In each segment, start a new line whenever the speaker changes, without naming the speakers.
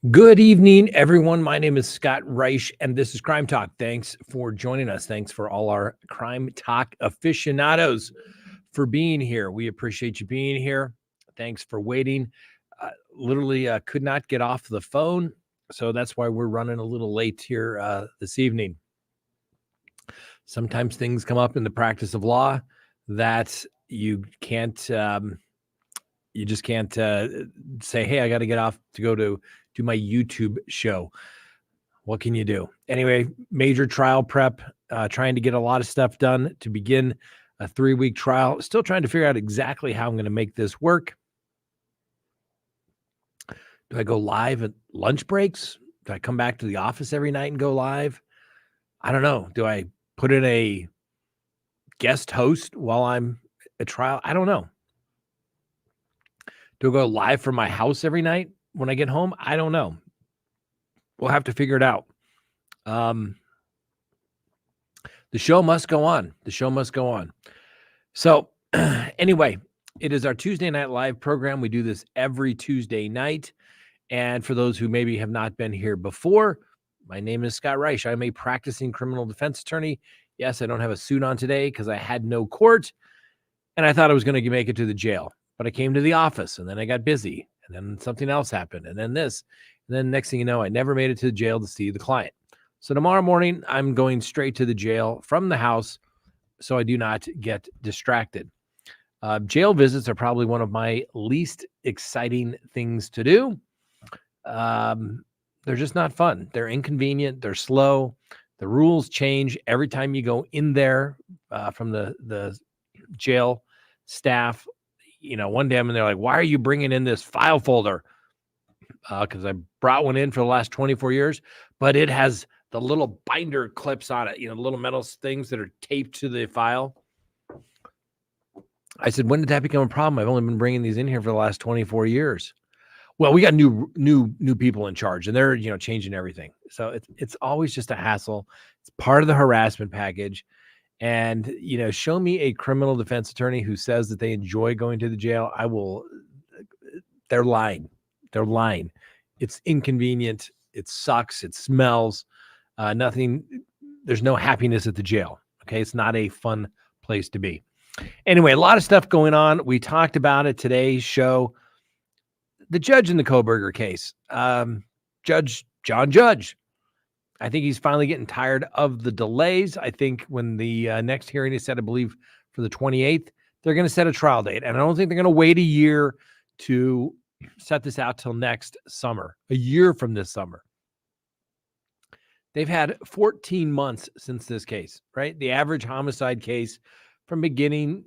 Good evening, everyone. My name is Scott Reich, and this is Crime Talk. Thanks for joining us. Thanks for all our Crime Talk aficionados for being here. We appreciate you being here. Thanks for waiting. Literally could not get off the phone, so that's why we're running a little late here this evening. Sometimes things come up in the practice of law that you can't, you just can't say, hey, I got to get off to go to do my YouTube show. What can you do? Anyway, major trial prep, trying to get a lot of stuff done to begin a 3-week trial. Still trying to figure out exactly how I'm going to make this work. Do I go live at lunch breaks? Do I come back to the office every night and go live? I don't know. Do I put in a guest host while I'm at trial? I don't know. Do I go live from my house every night when I get home? I don't know. We'll have to figure it out. The show must go on. The show must go on. So anyway, it is our Tuesday Night Live program. We do this every Tuesday night. And for those who maybe have not been here before, my name is Scott Reich. I'm a practicing criminal defense attorney. Yes, I don't have a suit on today because I had no court, and I thought I was going to make it to the jail. But I came to the office, and then I got busy, and then something else happened, and then this. And then next thing you know, I never made it to the jail to see the client. So tomorrow morning, I'm going straight to the jail from the house so I do not get distracted. Jail visits are probably one of my least exciting things to do. They're just not fun. They're inconvenient. They're slow. The rules change every time you go in there from the jail staff. You know, one day I'm in there like, why are you bringing in this file folder? Because I brought one in for the last 24 years, but it has the little binder clips on it, you know, the little metal things that are taped to the file. I said, when did that become a problem? I've only been bringing these in here for the last 24 years. Well, we got new people in charge, and they're, you know, changing everything. So it's always just a hassle. It's part of the harassment package. And, you know, show me a criminal defense attorney who says that they enjoy going to the jail. I will. They're lying. They're lying. It's inconvenient. It sucks. It smells. Nothing. There's no happiness at the jail. Okay. It's not a fun place to be. Anyway, a lot of stuff going on. We talked about it today's show. The judge in the Kohberger case, Judge John Judge. I think he's finally getting tired of the delays. I think when the next hearing is set, I believe for the 28th, they're going to set a trial date. And I don't think they're going to wait a year to set this out till next summer, a year from this summer. They've had 14 months since this case, right? The average homicide case from beginning,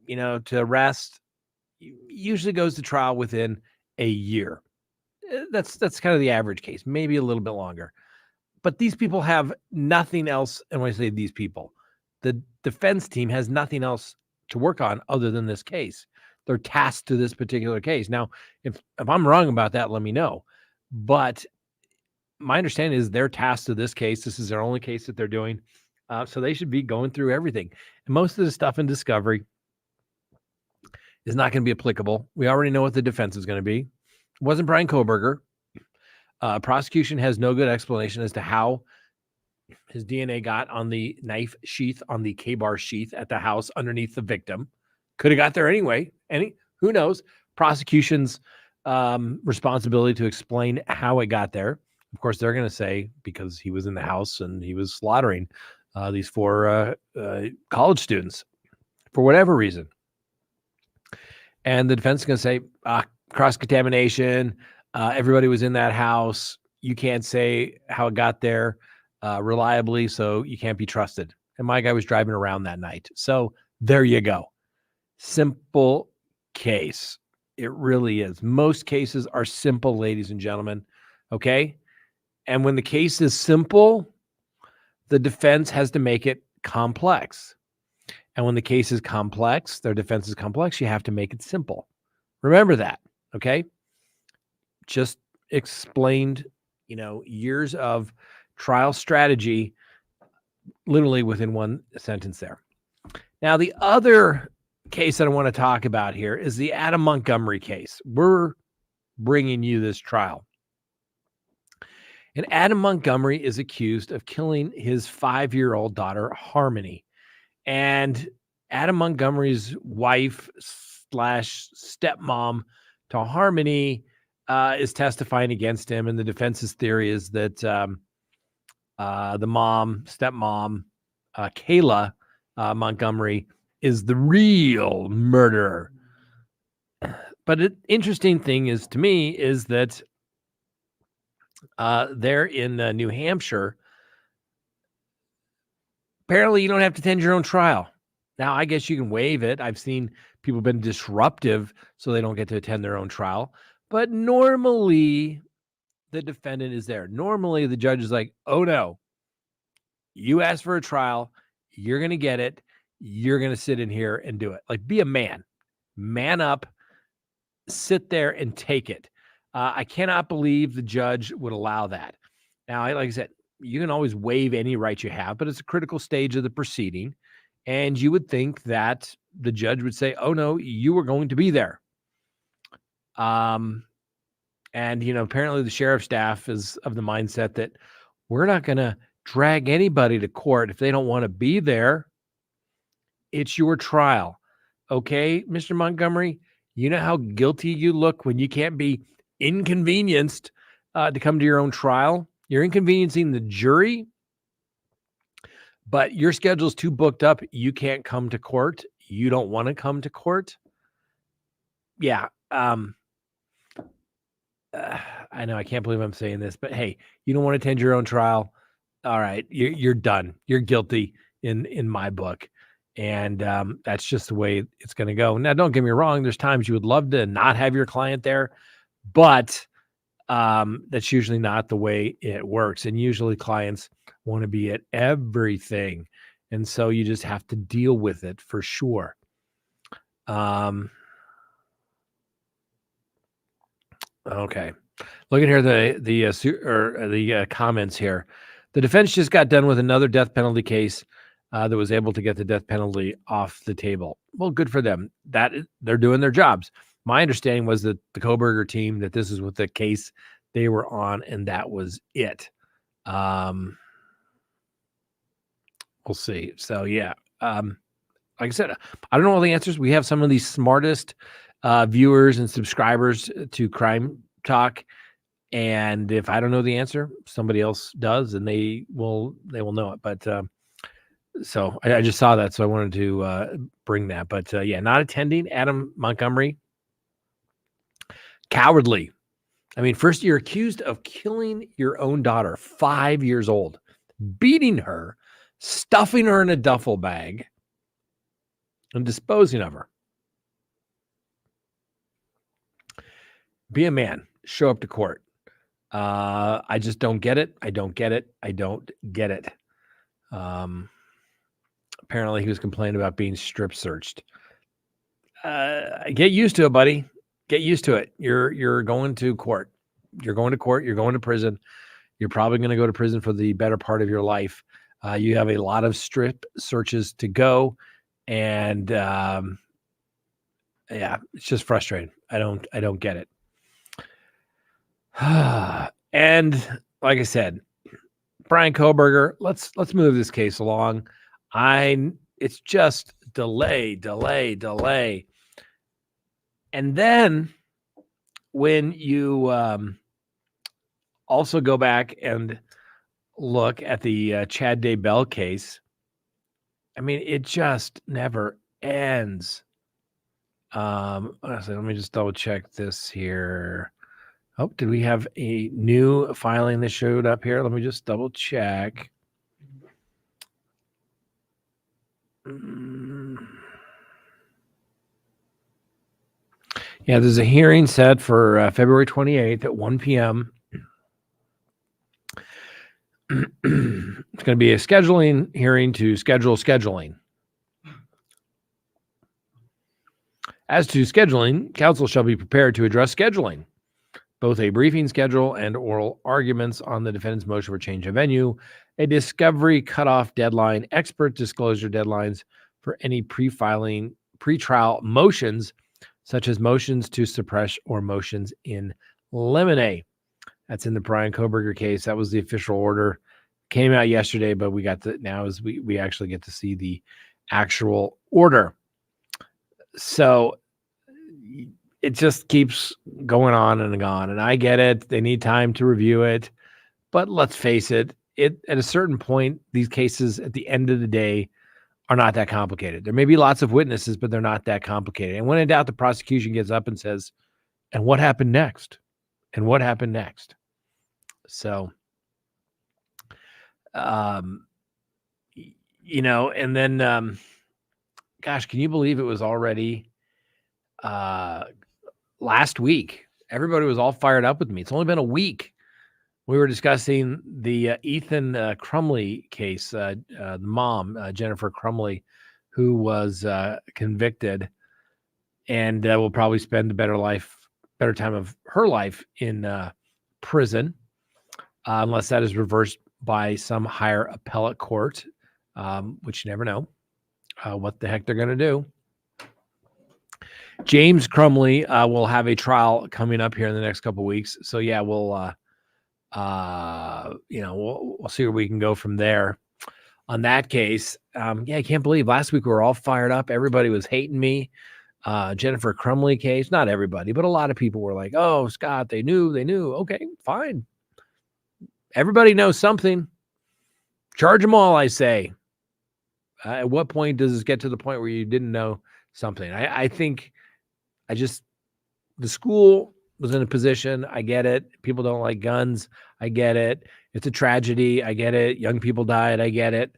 you know, to arrest usually goes to trial within a year. That's kind of the average case, maybe a little bit longer. But these people have nothing else. And when I say these people, the defense team has nothing else to work on other than this case. They're tasked to this particular case. Now, if I'm wrong about that, let me know. But my understanding is they're tasked to this case. This is their only case that they're doing. So they should be going through everything. And most of the stuff in discovery is not going to be applicable. We already know what the defense is going to be. It wasn't Bryan Kohberger. Prosecution has no good explanation as to how his DNA got on the knife sheath, on the K-bar sheath at the house underneath the victim. Could have got there anyway. Who knows? Prosecution's responsibility to explain how it got there. Of course, they're going to say because he was in the house and he was slaughtering these 4 college students for whatever reason. And the defense is going to say cross-contamination. Everybody was in that house. You can't say how it got there reliably, so you can't be trusted. And my guy was driving around that night. So there you go. Simple case. It really is. Most cases are simple, ladies and gentlemen. Okay? And when the case is simple, the defense has to make it complex. And when the case is complex, their defense is complex, you have to make it simple. Remember that. Okay? Just explained, you know, years of trial strategy literally within one sentence there. Now, the other case that I want to talk about here is the Adam Montgomery case. We're bringing you this trial. And Adam Montgomery is accused of killing his 5-year-old daughter, Harmony. And Adam Montgomery's wife / stepmom to Harmony is testifying against him. And the defense's theory is that the stepmom, Kayla Montgomery, is the real murderer. But an interesting thing is, to me, is that they're in New Hampshire. Apparently, you don't have to attend your own trial. Now, I guess you can waive it. I've seen people been disruptive so they don't get to attend their own trial. But normally, the defendant is there. Normally, the judge is like, oh, no, you asked for a trial. You're going to get it. You're going to sit in here and do it. Like, be a man. Man up. Sit there and take it. I cannot believe the judge would allow that. Now, like I said, you can always waive any right you have, but it's a critical stage of the proceeding. And you would think that the judge would say, oh, no, you were going to be there. And, apparently the sheriff's staff is of the mindset that we're not going to drag anybody to court if they don't want to be there. It's your trial. Okay, Mr. Montgomery, you know how guilty you look when you can't be inconvenienced to come to your own trial? You're inconveniencing the jury, but your schedule's too booked up. You can't come to court. You don't want to come to court. Yeah. I know I can't believe I'm saying this, but hey, you don't want to attend your own trial. All right. You're done. You're guilty in my book. And that's just the way it's going to go. Now, don't get me wrong. There's times you would love to not have your client there, but that's usually not the way it works. And usually clients want to be at everything. And so you just have to deal with it for sure. Okay. Looking here, the comments here. The defense just got done with another death penalty case that was able to get the death penalty off the table. Well, good for them. That they're doing their jobs. My understanding was that the Kohberger team, that this is what the case they were on, and that was it. We'll see. So yeah, like I said, I don't know all the answers. We have some of the smartest viewers and subscribers to Crime Talk, and if I don't know the answer, somebody else does, and they will know it. But so I just saw that, so I wanted to bring that. But yeah, not attending, Adam Montgomery, cowardly. I mean, first, you're accused of killing your own daughter, 5 years old, beating her, stuffing her in a duffel bag, and disposing of her. Be a man. Show up to court. I just don't get it. I don't get it. I don't get it. Apparently, he was complaining about being strip searched. Get used to it, buddy. Get used to it. You're going to court. You're going to court. You're going to prison. You're probably going to go to prison for the better part of your life. You have a lot of strip searches to go, and yeah, it's just frustrating. I don't get it. And like I said, Bryan Kohberger, let's move this case along. It's just delay. And then when you also go back and look at the Chad Daybell case, I mean, it just never ends. Honestly, let me just double check this here. Oh, did we have a new filing that showed up here? Let me just double check. Yeah, there's a hearing set for February 28th at 1 p.m. It's going to be a scheduling hearing to schedule scheduling. As to scheduling, counsel shall be prepared to address scheduling, both a briefing schedule and oral arguments on the defendant's motion for change of venue, a discovery cutoff deadline, expert disclosure deadlines for any pretrial motions, such as motions to suppress or motions in limine. That's in the Bryan Kohberger case. That was the official order. Came out yesterday, but we actually get to see the actual order. So it just keeps going on and on. And I get it. They need time to review it. But let's face it, at a certain point, these cases at the end of the day are not that complicated. There may be lots of witnesses, but they're not that complicated. And when in doubt, the prosecution gets up and says, and what happened next? And what happened next? So, and then, gosh, can you believe it was already last week? Everybody was all fired up with me. It's only been a week. We were discussing the Ethan Crumbley case, the mom, Jennifer Crumbley, who was convicted and will probably spend the better time of her life in prison, unless that is reversed by some higher appellate court, which you never know what the heck they're going to do. James Crumbley will have a trial coming up here in the next couple of weeks. So yeah, we'll see where we can go from there on that case. I can't believe last week we were all fired up. Everybody was hating me. Jennifer Crumbley case, not everybody, but a lot of people were like, oh, Scott, they knew. Okay, fine. Everybody knows something. Charge them all, I say. At what point does this get to the point where you didn't know something? I think the school was in a position. I get it. People don't like guns. I get it. It's a tragedy. I get it. Young people died. I get it.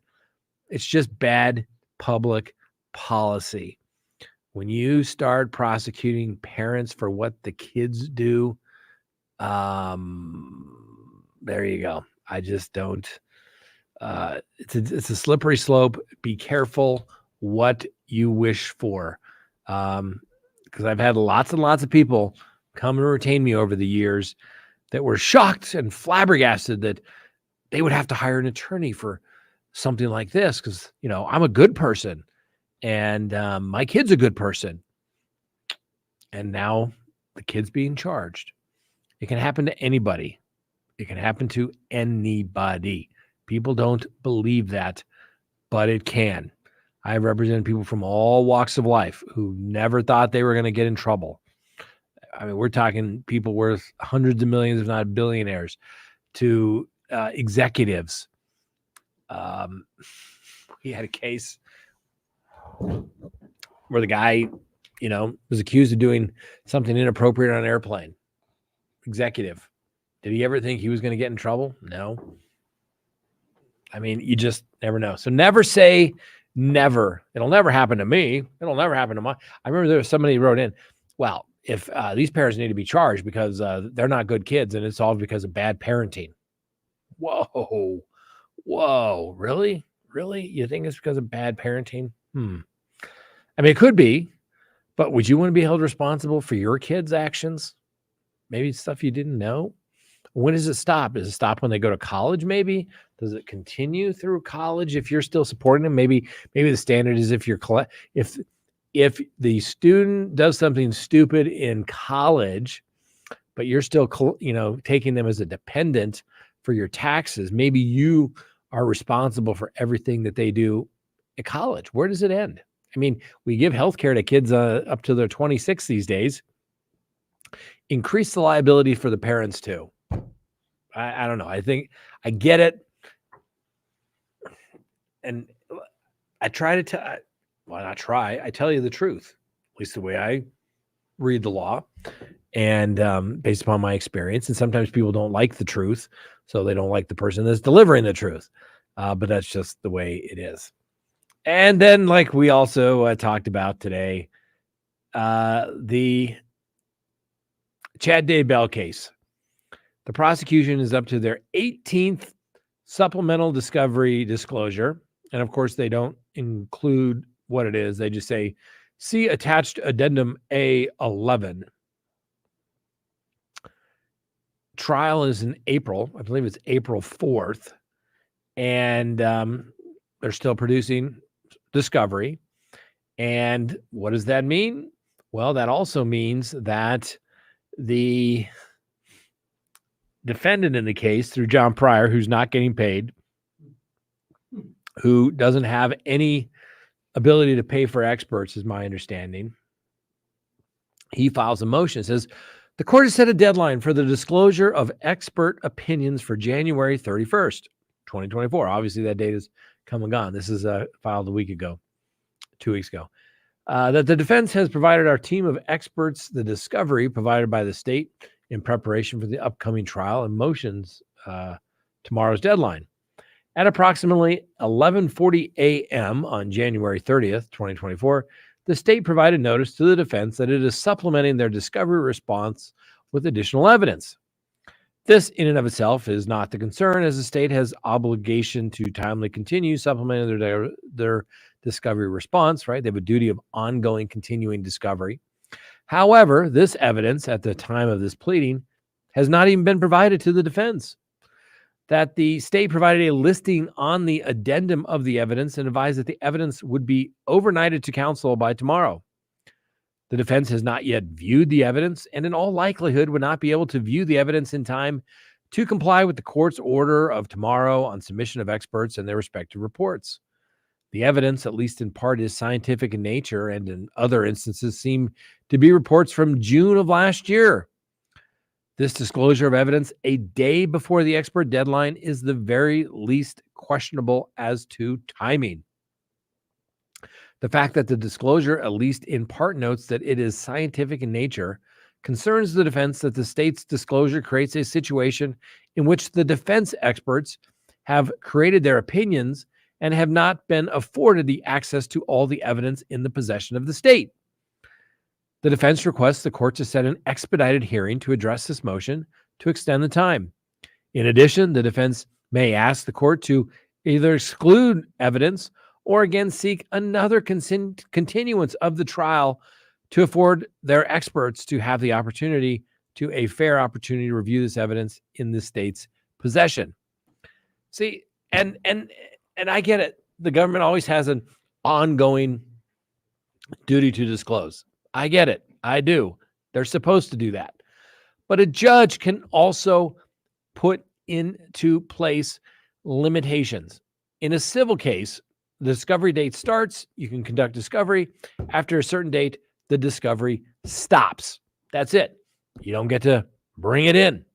It's just bad public policy. When you start prosecuting parents for what the kids do, there you go. I just don't. It's a slippery slope. Be careful what you wish for. Because I've had lots and lots of people come and retain me over the years that were shocked and flabbergasted that they would have to hire an attorney for something like this because, I'm a good person and my kid's a good person. And now the kid's being charged. It can happen to anybody. It can happen to anybody. People don't believe that, but it can. I represent people from all walks of life who never thought they were going to get in trouble. I mean, we're talking people worth hundreds of millions, if not billionaires, to executives. We had a case where the guy, was accused of doing something inappropriate on an airplane. Executive. Did he ever think he was going to get in trouble? No. I mean, you just never know. So never say never. It'll never happen to me. It'll never happen to I remember there was somebody who wrote in, well, if these parents need to be charged because they're not good kids and it's all because of bad parenting. Whoa, really? You think it's because of bad parenting? I mean, it could be, but would you want to be held responsible for your kids' actions? Maybe stuff you didn't know. When does it stop? Does it stop when they go to college? Maybe. Does it continue through college if you're still supporting them? Maybe the standard is if the student does something stupid in college, but you're still taking them as a dependent for your taxes, maybe you are responsible for everything that they do at college. Where does it end? I mean, we give healthcare to kids up to their 26 these days. Increase the liability for the parents too. I don't know. I think I get it. And I try to tell, I tell you the truth, at least the way I read the law and based upon my experience. And sometimes people don't like the truth, so they don't like the person that's delivering the truth. But that's just the way it is. And then, like we also talked about today, the Chad Daybell case. The prosecution is up to their 18th supplemental discovery disclosure. And of course, they don't include what it is. They just say, see attached addendum A11. Trial is in April. I believe it's April 4th. And they're still producing discovery. And what does that mean? Well, that also means that the defendant in the case through John Pryor, who's not getting paid, who doesn't have any ability to pay for experts, is my understanding. He files a motion. It says, the court has set a deadline for the disclosure of expert opinions for January 31st, 2024. Obviously, that date is come and gone. This is filed a week ago, 2 weeks ago. That the defense has provided our team of experts the discovery provided by the state in preparation for the upcoming trial and motions tomorrow's deadline. At approximately 11:40 a.m. on January 30th, 2024, the state provided notice to the defense that it is supplementing their discovery response with additional evidence. This, in and of itself, is not the concern, as the state has obligation to timely continue supplementing their discovery response, right? They have a duty of ongoing, continuing discovery. However, this evidence at the time of this pleading has not even been provided to the defense. That the state provided a listing on the addendum of the evidence and advised that the evidence would be overnighted to counsel by tomorrow. The defense has not yet viewed the evidence and in all likelihood would not be able to view the evidence in time to comply with the court's order of tomorrow on submission of experts and their respective reports. The evidence, at least in part, is scientific in nature and in other instances seem to be reports from June of last year. This disclosure of evidence a day before the expert deadline is the very least questionable as to timing. The fact that the disclosure, at least in part, notes that it is scientific in nature concerns the defense that the state's disclosure creates a situation in which the defense experts have created their opinions and have not been afforded the access to all the evidence in the possession of the state. The defense requests the court to set an expedited hearing to address this motion to extend the time. In addition, the defense may ask the court to either exclude evidence or again seek another continuance of the trial to afford their experts to have the opportunity to a fair opportunity to review this evidence in the state's possession. See, and I get it. The government always has an ongoing duty to disclose. I get it. I do. They're supposed to do that. But a judge can also put into place limitations. In a civil case, the discovery date starts. You can conduct discovery. After a certain date, the discovery stops. That's it. You don't get to bring it in.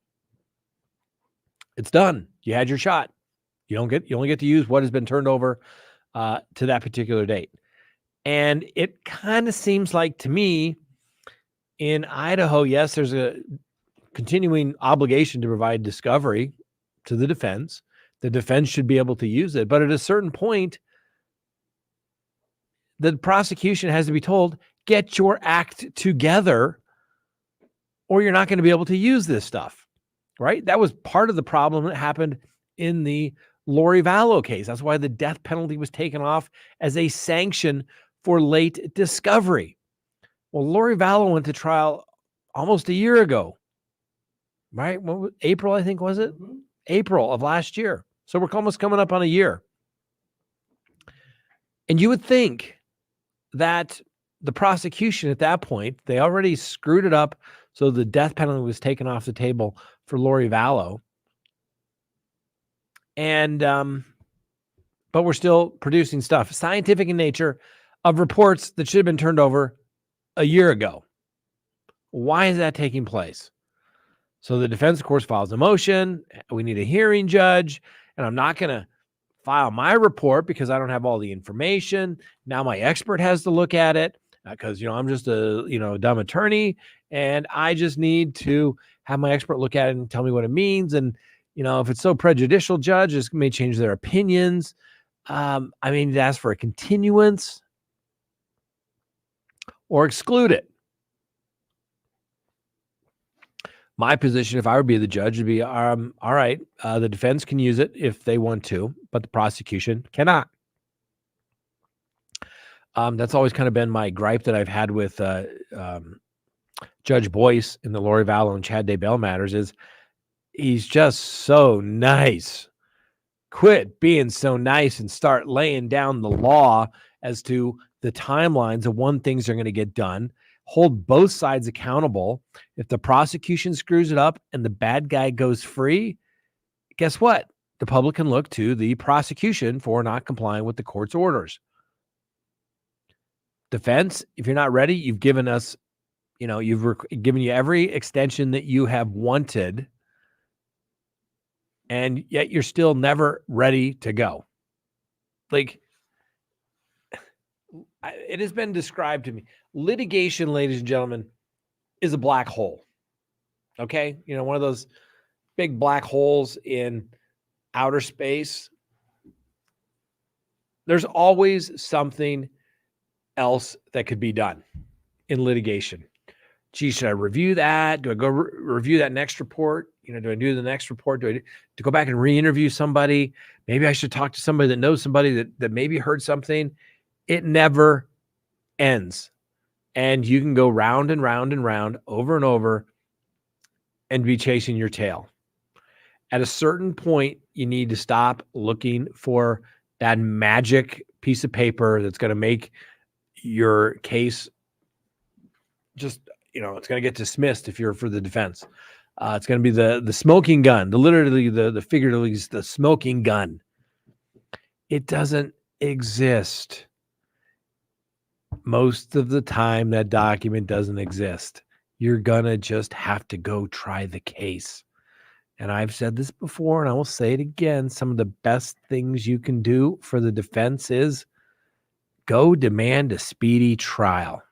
It's done. You had your shot. You only get to use what has been turned over to that particular date. And it kind of seems like to me in Idaho, yes, there's a continuing obligation to provide discovery to the defense. The defense should be able to use it. But at a certain point, the prosecution has to be told, get your act together or you're not going to be able to use this stuff, right? That was part of the problem that happened in the Lori Vallow case. That's why the death penalty was taken off as a sanction for late discovery. Well, Lori Vallow went to trial almost a year ago, right? April, I think, was it? Mm-hmm. April of last year. So we're almost coming up on a year. And you would think that the prosecution at that point, they already screwed it up. So the death penalty was taken off the table for Lori Vallow. And, but we're still producing stuff, scientific in nature, of reports that should have been turned over a year ago. Why is that taking place? So the defense, of course, files a motion. We need a hearing judge, and I'm not going to file my report because I don't have all the information. Now my expert has to look at it because, I'm just a dumb attorney, and I just need to have my expert look at it and tell me what it means. And, if it's so prejudicial, judges may change their opinions. To ask for a continuance or exclude it. My position, if I would be the judge, would be, all right, the defense can use it if they want to, but the prosecution cannot. That's always kind of been my gripe that I've had with Judge Boyce in the Lori Vallow and Chad Daybell matters is he's just so nice. Quit being so nice and start laying down the law as to the timelines of when things are going to get done, hold both sides accountable. If the prosecution screws it up and the bad guy goes free, guess what? The public can look to the prosecution for not complying with the court's orders. Defense, if you're not ready, you've given us, given you every extension that you have wanted, and yet you're still never ready to go. Like, it has been described to me. Litigation, ladies and gentlemen, is a black hole. Okay? One of those big black holes in outer space. There's always something else that could be done in litigation. Gee, should I review that? Do I go review that next report? Do I do the next report? Do I to go back and re-interview somebody? Maybe I should talk to somebody that knows somebody that maybe heard something. It never ends. And you can go round and round and round, over and over, and be chasing your tail. At a certain point, you need to stop looking for that magic piece of paper that's going to make your case just, it's going to get dismissed if you're for the defense. It's going to be the smoking gun, literally the figuratively, the smoking gun. It doesn't exist. Most of the time, that document doesn't exist. You're going to just have to go try the case. And I've said this before, and I will say it again. Some of the best things you can do for the defense is go demand a speedy trial.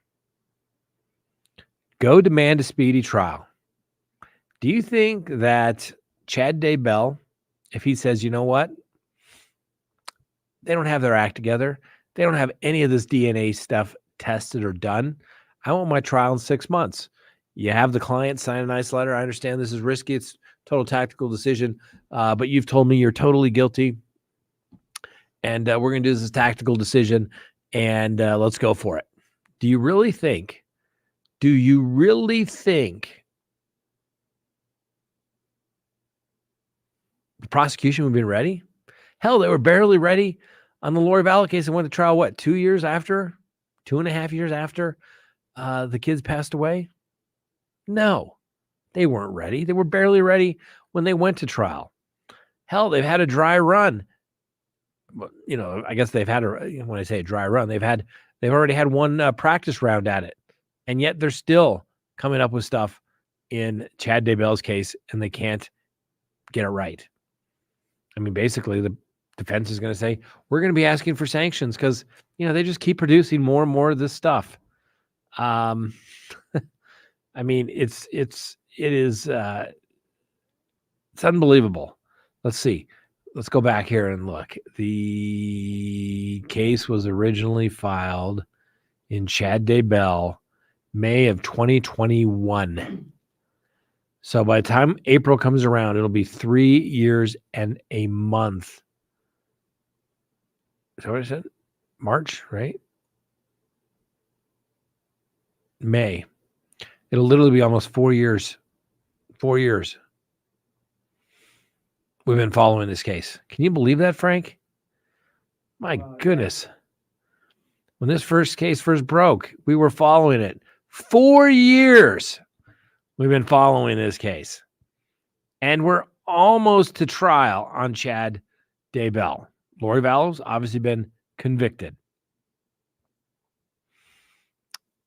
Go demand a speedy trial. Do you think that Chad Daybell, if he says, you know what? They don't have their act together. They don't have any of this DNA stuff tested or done. I want my trial in 6 months. You have the client sign a nice letter. I understand this is risky. It's total tactical decision, but you've told me you're totally guilty, and we're going to do this tactical decision, and let's go for it. Do you really think the prosecution would have been ready? Hell, they were barely ready on the Lori Vallow case and went to trial, 2.5 years after the kids passed away? No, they weren't ready. They were barely ready when they went to trial. Hell, they've had a dry run. I guess they've had when I say a dry run, they've already had one practice round at it. And yet they're still coming up with stuff in Chad Daybell's case, and they can't get it right. I mean, basically, the defense is going to say, we're going to be asking for sanctions because, they just keep producing more and more of this stuff. I mean, it is it's unbelievable. Let's see. Let's go back here and look. The case was originally filed in Chad Daybell, May of 2021. So by the time April comes around, it'll be 3 years and a month. Is that what I said? March, right? May. It'll literally be almost 4 years. 4 years. We've been following this case. Can you believe that, Frank? My goodness. When this case first broke, we were following it. 4 years we've been following this case. And we're almost to trial on Chad Daybell. Lori Vallow's obviously been convicted.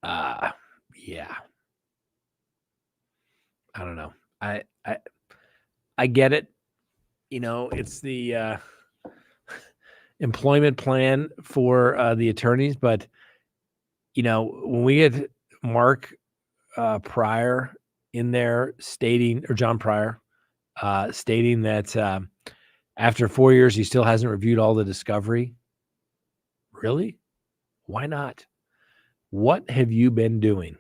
Yeah. I don't know. I get it. It's the employment plan for the attorneys, but when we get Mark Pryor in there stating, or John Pryor stating that after 4 years he still hasn't reviewed all the discovery. Really? Why not? What have you been doing?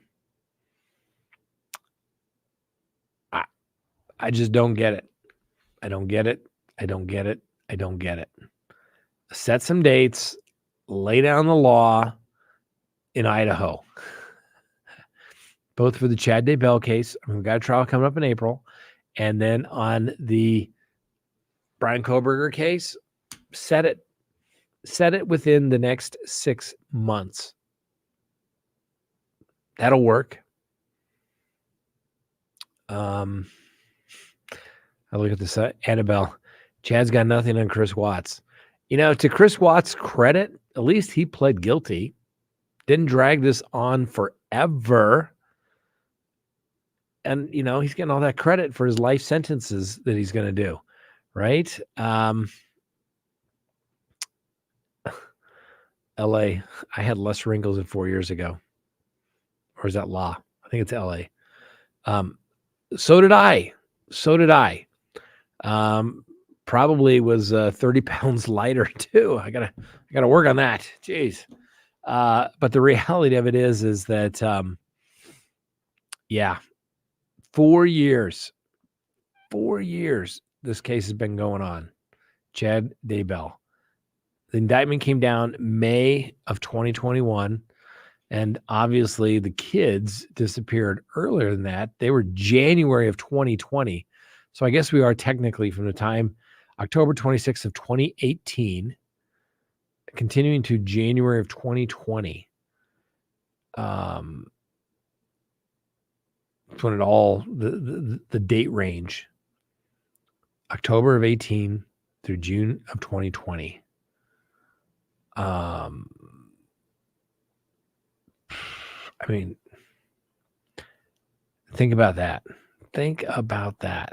I just don't get it. I don't get it. I don't get it. I don't get it. Set some dates, lay down the law in Idaho, both for the Chad Daybell case. We've got a trial coming up in April. And then on the Bryan Kohberger case, set it within the next 6 months. That'll work. I look at this, Annabelle. Chad's got nothing on Chris Watts. To Chris Watts' credit, at least he pled guilty. Didn't drag this on forever. And, he's getting all that credit for his life sentences that he's going to do, right? LA, I had less wrinkles than 4 years ago. Or is that law? I think it's LA. So did I. Probably was 30 pounds lighter too. I gotta work on that. Jeez. But the reality of it is that, 4 years, this case has been going on. Chad Daybell. The indictment came down May of 2021. And obviously the kids disappeared earlier than that. They were January of 2020. So I guess we are technically from the time October 26th of 2018, continuing to January of 2020. It's when it all, the date range, October of 18 through June of 2020. Think about that.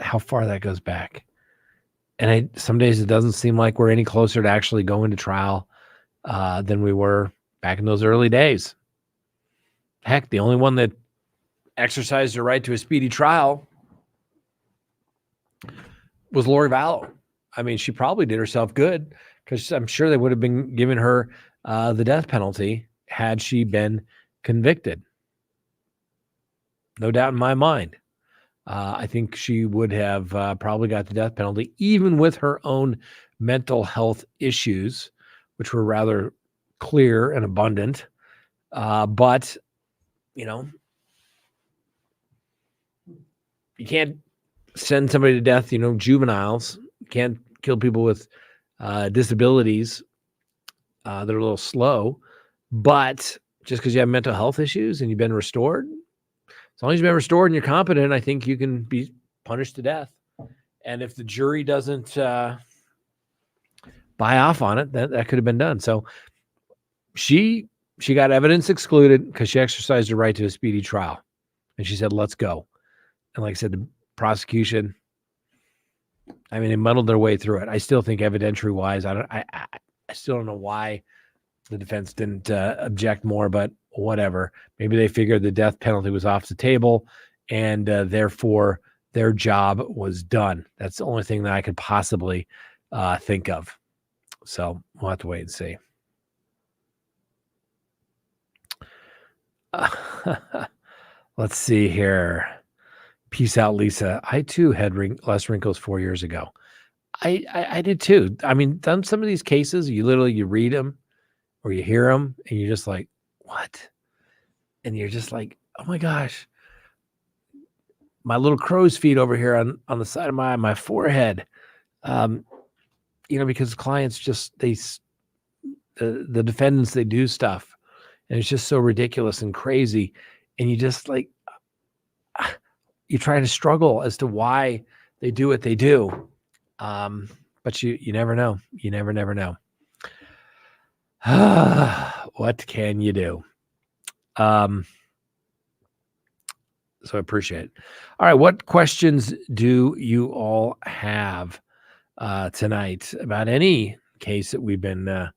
How far that goes back. And some days it doesn't seem like we're any closer to actually going to trial than we were back in those early days. Heck, the only one that exercised her right to a speedy trial was Lori Vallow. She probably did herself good because I'm sure they would have been giving her the death penalty had she been convicted. No doubt in my mind. I think she would have probably got the death penalty, even with her own mental health issues, which were rather clear and abundant. But, you can't send somebody to death, juveniles. You can't kill people with disabilities that are a little slow. But just because you have mental health issues and you've been restored, as long as you've been restored and you're competent, I think you can be punished to death. And if the jury doesn't buy off on it, that could have been done. So she got evidence excluded because she exercised her right to a speedy trial. And she said, let's go. And like I said, the prosecution, they muddled their way through it. I still think evidentiary wise, I still don't know why the defense didn't object more, but whatever. Maybe they figured the death penalty was off the table and therefore their job was done. That's the only thing that I could possibly think of. So we'll have to wait and see. Let's see here. Peace out, Lisa. I too had less wrinkles 4 years ago. I did too. Done some of these cases, you read them or you hear them and you're just like, what? And you're just like, oh my gosh, my little crow's feet over here on the side of my forehead. Because clients just, the defendants, they do stuff and it's just so ridiculous and crazy. And you just like, you try to struggle as to why they do what they do. But you never know. You never know. What can you do? So I appreciate it. All right. What questions do you all have tonight about any case that we've been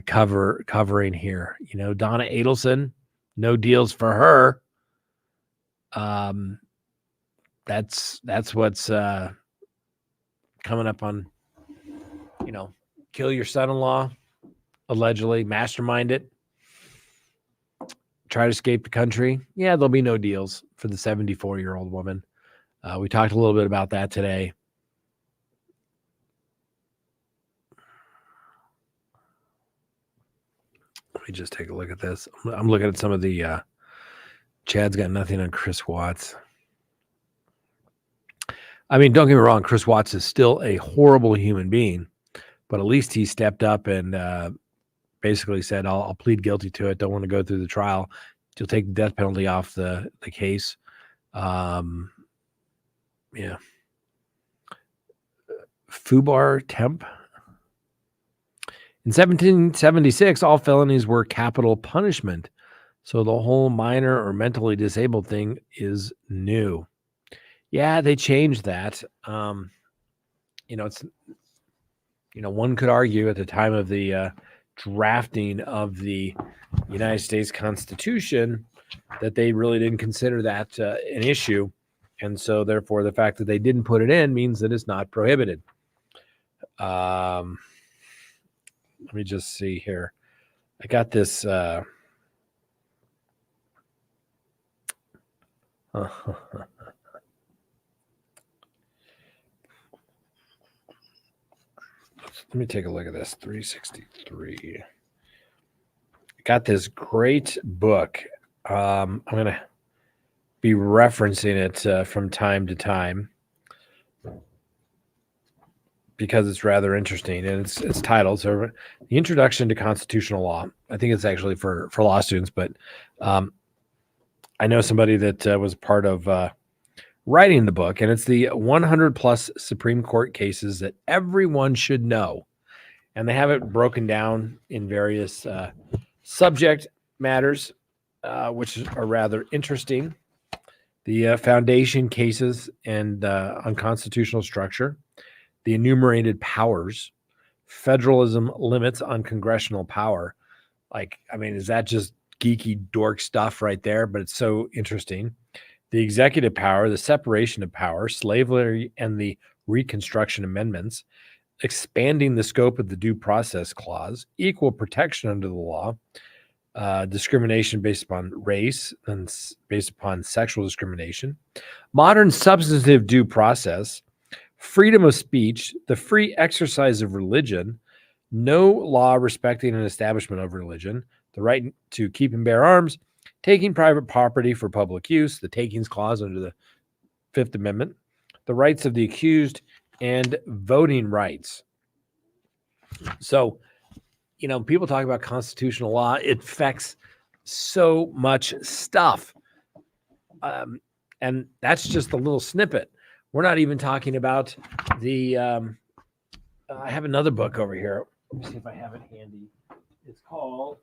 covering here? Donna Adelson, no deals for her. That's what's coming up on, kill your son-in-law, allegedly, mastermind it, try to escape the country. Yeah, there'll be no deals for the 74-year-old woman. We talked a little bit about that today. Let me just take a look at this. I'm looking at some of the Chad's got nothing on Chris Watts. Don't get me wrong, Chris Watts is still a horrible human being, but at least he stepped up and basically said, I'll plead guilty to it. Don't want to go through the trial. You'll take the death penalty off the case. Yeah. Fubar Temp. In 1776, all felonies were capital punishment. So the whole minor or mentally disabled thing is new. Yeah, they changed that. It's, one could argue at the time of the drafting of the United States Constitution that they really didn't consider that an issue. And so therefore the fact that they didn't put it in means that it's not prohibited. Let me just see here. I got this let me take a look at this. 363. I got this great book. I'm going to be referencing it from time to time because it's rather interesting, and it's titled The Introduction to Constitutional Law. I think it's actually for law students, but I know somebody that was part of writing the book, and it's the 100 plus Supreme Court cases that everyone should know. And they have it broken down in various subject matters, which are rather interesting. The foundation cases and unconstitutional structure, the enumerated powers, federalism limits on congressional power. Is that just geeky dork stuff right there? But it's so interesting. The executive power, the separation of power, slavery and the Reconstruction Amendments, expanding the scope of the Due Process Clause, equal protection under the law, discrimination based upon race and based upon sexual discrimination, modern substantive due process, freedom of speech, the free exercise of religion, no law respecting an establishment of religion, the right to keep and bear arms, taking private property for public use, the takings clause under the Fifth Amendment, the rights of the accused, and voting rights. So, people talk about constitutional law. It affects so much stuff. And that's just a little snippet. We're not even talking about the, I have another book over here. Let me see if I have it handy. It's called,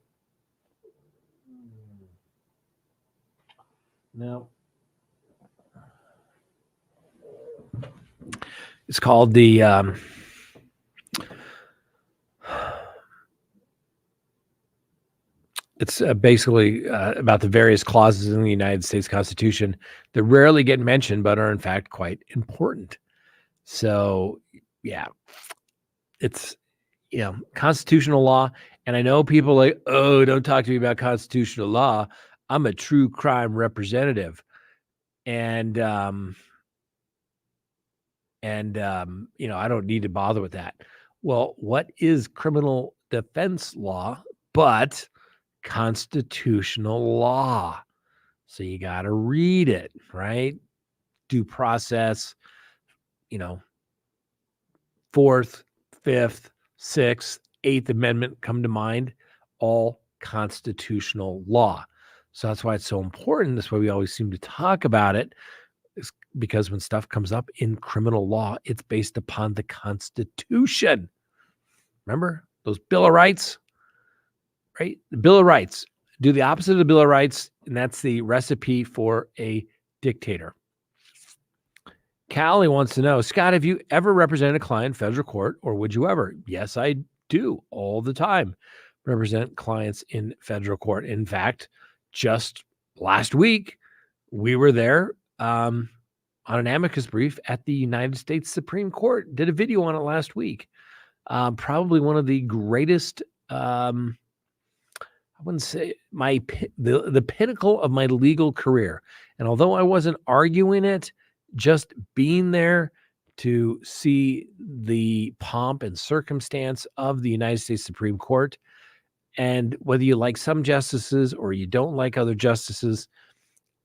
it's called the, it's basically about the various clauses in the United States Constitution that rarely get mentioned, but are in fact quite important. So, yeah, it's, constitutional law. And I know people like, oh, don't talk to me about constitutional law. I'm a true crime representative. And I don't need to bother with that. Well, what is criminal defense law but constitutional law? So you got to read it, right? Due process, Fourth, Fifth, Sixth, Eighth Amendment come to mind, all constitutional law. So that's why it's so important. That's why we always seem to talk about it, is because when stuff comes up in criminal law, it's based upon the Constitution. Remember those Bill of Rights, right? The Bill of Rights. Do the opposite of the Bill of Rights, and that's the recipe for a dictator. Callie wants to know, Scott, have you ever represented a client in federal court, or would you ever? Yes, I do all the time. Represent clients in federal court. In fact, just last week, we were there on an amicus brief at the United States Supreme Court. Did a video on it last week. Probably one of the greatest, I wouldn't say the pinnacle of my legal career. And although I wasn't arguing it, just being there to see the pomp and circumstance of the United States Supreme Court, and whether you like some justices or you don't like other justices,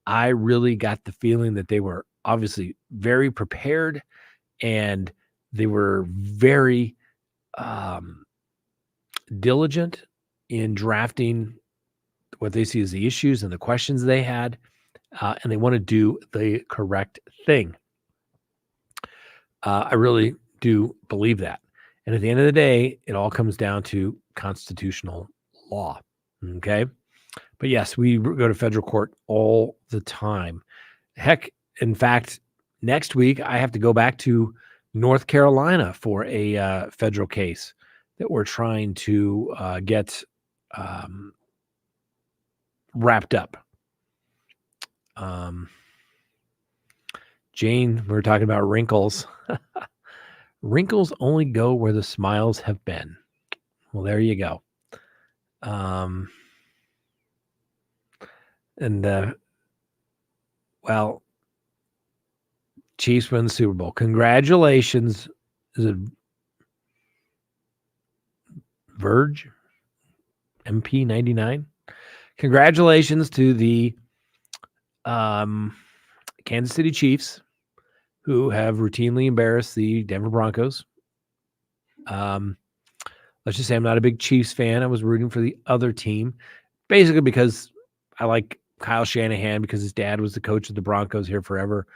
I really got the feeling that they were obviously very prepared, and they were very diligent in drafting what they see as the issues and the questions they had, and they want to do the correct thing. I really do believe that. And at the end of the day, it all comes down to constitutional law. Okay. But yes, we go to federal court all the time. Heck, in fact, next week, I have to go back to North Carolina for a federal case that we're trying to get wrapped up. Jane, we were talking about wrinkles. Wrinkles only go where the smiles have been. Well, there you go. Well, Chiefs win the Super Bowl. Congratulations. Is it Verge? MP99? Congratulations to the Kansas City Chiefs, who have routinely embarrassed the Denver Broncos. Let's just say I'm not a big Chiefs fan. I was rooting for the other team, basically because I like Kyle Shanahan because his dad was the coach of the Broncos here forever.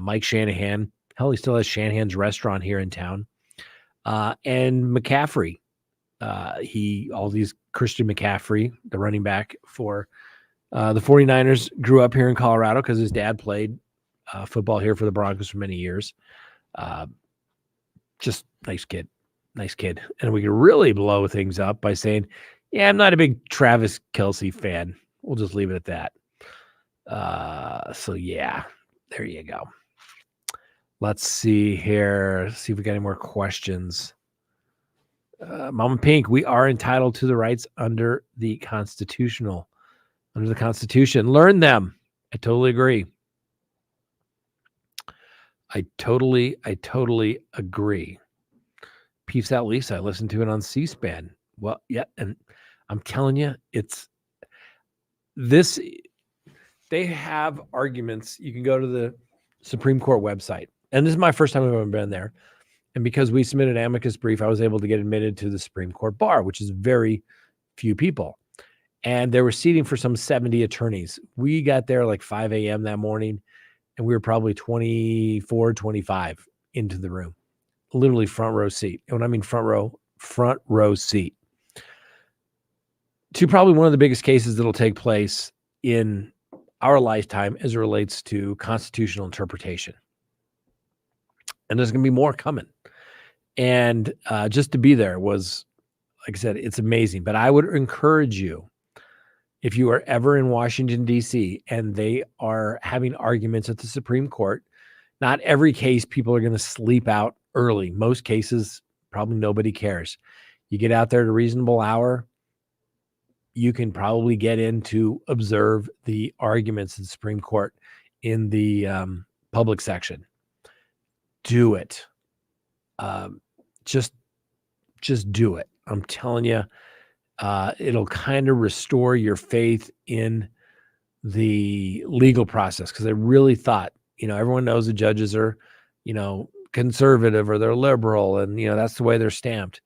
Mike Shanahan. Hell, he still has Shanahan's restaurant here in town. And McCaffrey. Christian McCaffrey, the running back for the 49ers, grew up here in Colorado because his dad played football here for the Broncos for many years. Just nice kid. And we could really blow things up by saying, yeah, I'm not a big Travis Kelce fan. We'll just leave it at that. So yeah, there you go. Let's see here. See if we got any more questions. Mama Pink, we are entitled to the rights under the Constitution. Learn them. I totally agree. I totally agree. Peace out, Lisa. I listened to it on C-SPAN. Well, yeah, and I'm telling you, they have arguments. You can go to the Supreme Court website. And this is my first time I've ever been there. And because we submitted an amicus brief, I was able to get admitted to the Supreme Court bar, which is very few people. And there were seating for some 70 attorneys. We got there like 5 a.m. that morning, and we were probably 24, 25 into the room. Literally front row seat. And when I mean front row seat. To probably one of the biggest cases that'll take place in our lifetime as it relates to constitutional interpretation. And there's going to be more coming. And just to be there was, like I said, it's amazing. But I would encourage you, if you are ever in Washington, D.C., and they are having arguments at the Supreme Court, not every case people are going to sleep out early. Most cases, probably nobody cares. You get out there at a reasonable hour, you can probably get in to observe the arguments in the Supreme Court in the public section. Do it. Just do it. I'm telling you, it'll kind of restore your faith in the legal process. Because I really thought, everyone knows the judges are, conservative or they're liberal, and that's the way they're stamped.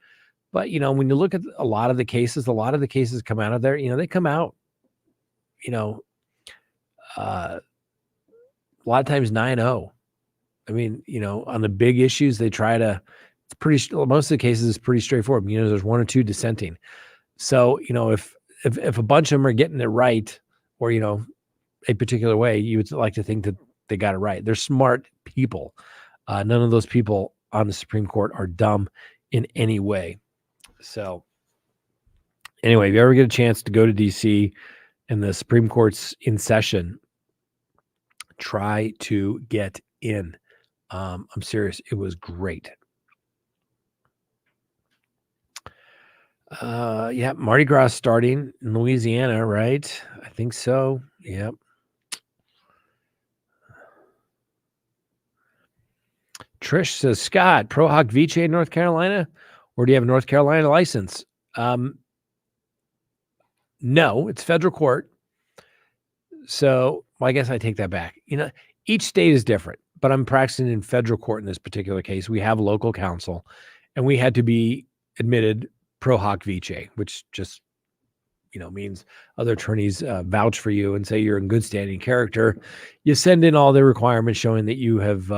But when you look at a lot of the cases come out of there. They come out, a lot of times 9-0. I mean, on the big issues, they try to. Most of the cases is pretty straightforward. There's one or two dissenting. So if a bunch of them are getting it right, or a particular way, you would like to think that they got it right. They're smart people. None of those people on the Supreme Court are dumb in any way. So anyway, if you ever get a chance to go to DC and the Supreme Court's in session, try to get in. I'm serious. It was great. Mardi Gras starting in Louisiana, right? I think so. Yep. Trish says, Scott, Pro Hoc Vice in North Carolina, or do you have a North Carolina license? No, it's federal court. So I guess I take that back. Each state is different, but I'm practicing in federal court in this particular case. We have local counsel, and we had to be admitted Pro Hoc Vice, which just, means other attorneys vouch for you and say you're in good standing character. You send in all the requirements showing that you have,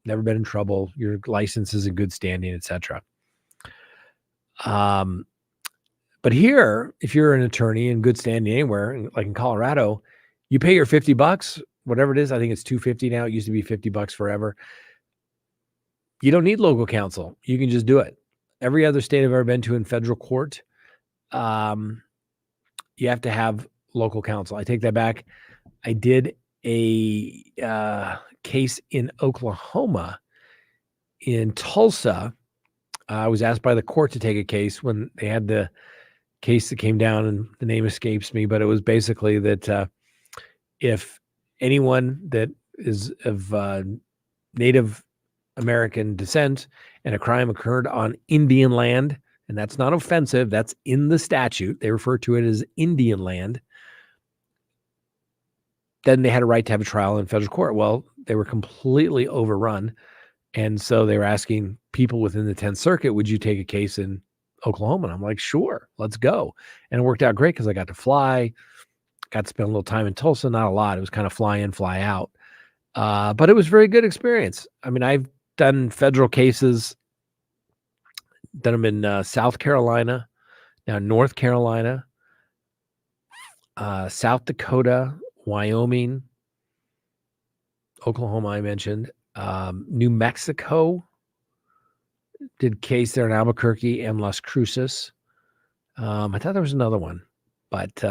never been in trouble, your license is in good standing, etc. But here, if you're an attorney in good standing anywhere, like in Colorado, you pay your $50, whatever it is. I think it's $250 now. It used to be $50 forever. You don't need local counsel. You can just do it. Every other state I've ever been to in federal court, you have to have local counsel. I take that back. I did a case in Oklahoma, in Tulsa. I was asked by the court to take a case when they had the case that came down, and the name escapes me, but it was basically that if anyone that is of Native American descent and a crime occurred on Indian land, and that's not offensive, that's in the statute, they refer to it as Indian land, then they had a right to have a trial in federal court. Well, they were completely overrun. And so they were asking people within the 10th Circuit, would you take a case in Oklahoma? And I'm like, sure, let's go. And it worked out great because I got to fly, got to spend a little time in Tulsa, not a lot. It was kind of fly in, fly out. But it was a very good experience. I mean, I've done federal cases, done them in South Carolina, now North Carolina, South Dakota, Wyoming, Oklahoma, I mentioned, New Mexico, did case there in Albuquerque and Las Cruces. I thought there was another one, but,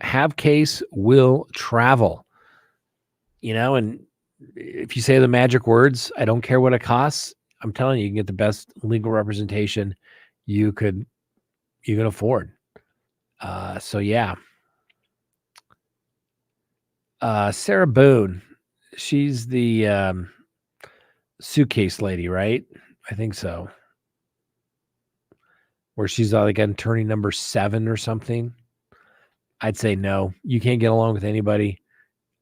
have case, will travel, and if you say the magic words, I don't care what it costs, I'm telling you, you can get the best legal representation you can afford. So yeah. Sarah Boone, she's the suitcase lady, right? I think so. Where she's like attorney number 7 or something. I'd say no. You can't get along with anybody.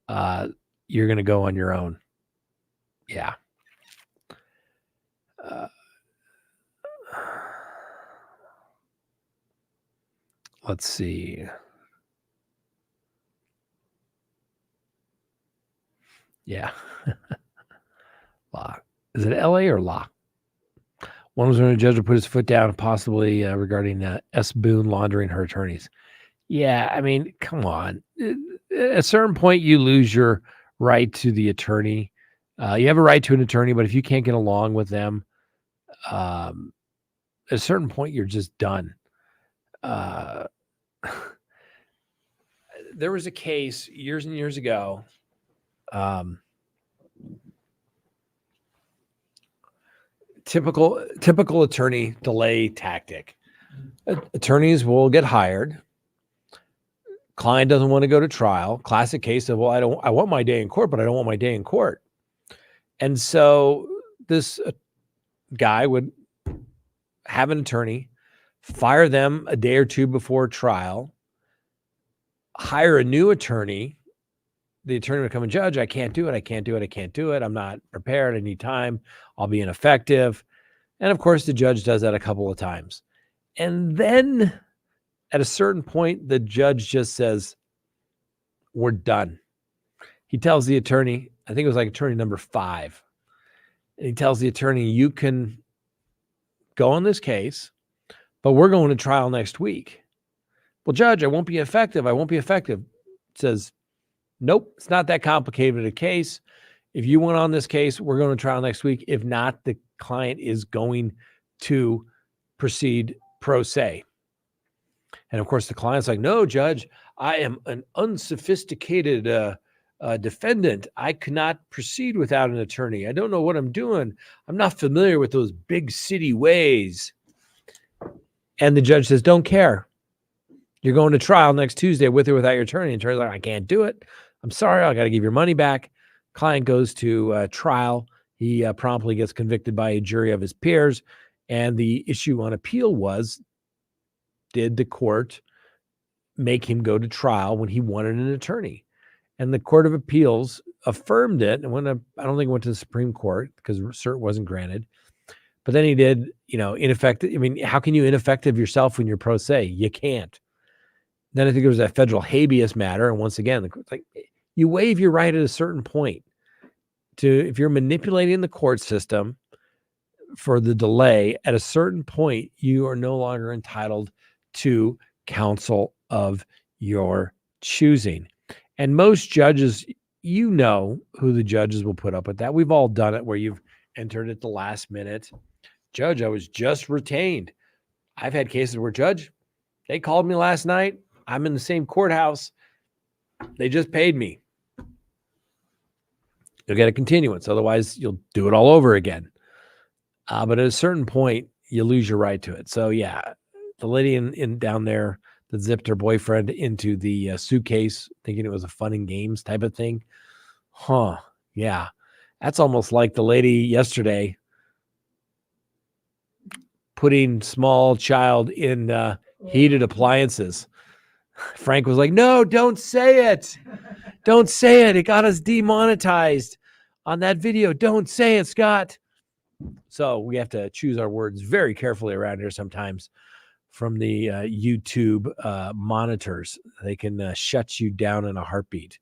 You're going to go on your own. Yeah. Let's see. Yeah. Law. Is it LA or law? One was when a judge would put his foot down, possibly regarding S. Boone laundering her attorneys. Yeah, I mean, come on. At a certain point, you lose your right to the attorney. You have a right to an attorney, but if you can't get along with them, at a certain point, you're just done. There was a case years and years ago. Typical attorney delay tactic. Attorneys will get hired. Client doesn't want to go to trial. Classic case of, well, I want my day in court, but I don't want my day in court. And so this guy would have an attorney, fire them a day or two before trial, hire a new attorney. The attorney would come and judge, I can't do it. I'm not prepared. I need time. I'll be ineffective. And of course, the judge does that a couple of times. And then at a certain point, the judge just says, we're done. He tells the attorney, I think it was like attorney number 5. And he tells the attorney, you can go on this case, but we're going to trial next week. Well, judge, I won't be effective. Says, nope, it's not that complicated a case. If you went on this case, we're going to trial next week. If not, the client is going to proceed pro se. And of course, the client's like, no, judge, I am an unsophisticated defendant. I cannot proceed without an attorney. I don't know what I'm doing. I'm not familiar with those big city ways. And the judge says, don't care. You're going to trial next Tuesday with or without your attorney. And attorney's like, I can't do it. I'm sorry. I got to give your money back. Client goes to trial. He promptly gets convicted by a jury of his peers. And the issue on appeal was, did the court make him go to trial when he wanted an attorney? And the Court of Appeals affirmed it. And I don't think it went to the Supreme Court because cert wasn't granted. But then he did, ineffective. I mean, how can you ineffective yourself when you're pro se? You can't. Then I think there was that federal habeas matter. And once again, it's like you waive your right at a certain point if you're manipulating the court system for the delay, at a certain point, you are no longer entitled to counsel of your choosing. And most judges, who the judges will put up with that. We've all done it where you've entered at the last minute. Judge, I was just retained. I've had cases where, Judge, they called me last night. I'm in the same courthouse. They just paid me. You'll get a continuance. Otherwise, you'll do it all over again. But at a certain point, you lose your right to it. So, yeah, the lady in down there that zipped her boyfriend into the suitcase, thinking it was a fun and games type of thing. Huh. Yeah. That's almost like the lady yesterday putting small child in heated appliances. Frank was like, no, don't say it. Don't say it. It got us demonetized on that video. Don't say it, Scott. So we have to choose our words very carefully around here sometimes from the YouTube monitors. They can shut you down in a heartbeat.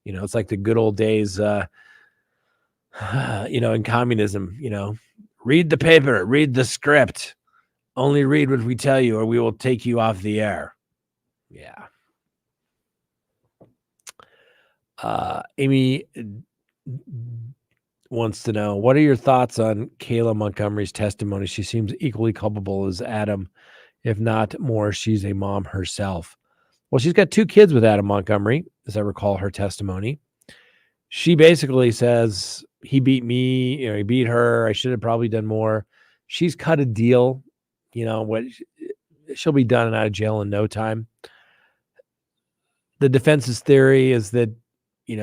It's like the good old days, in communism, read the paper, read the script. Only read what we tell you or we will take you off the air. Yeah. Amy wants to know, what are your thoughts on Kayla Montgomery's testimony? She seems equally culpable as Adam, if not more. She's a mom herself. Well, she's got 2 kids with Adam Montgomery, as I recall her testimony. She basically says, he beat me, he beat her. I should have probably done more. She's cut a deal, she'll be done and out of jail in no time. The defense's theory is that,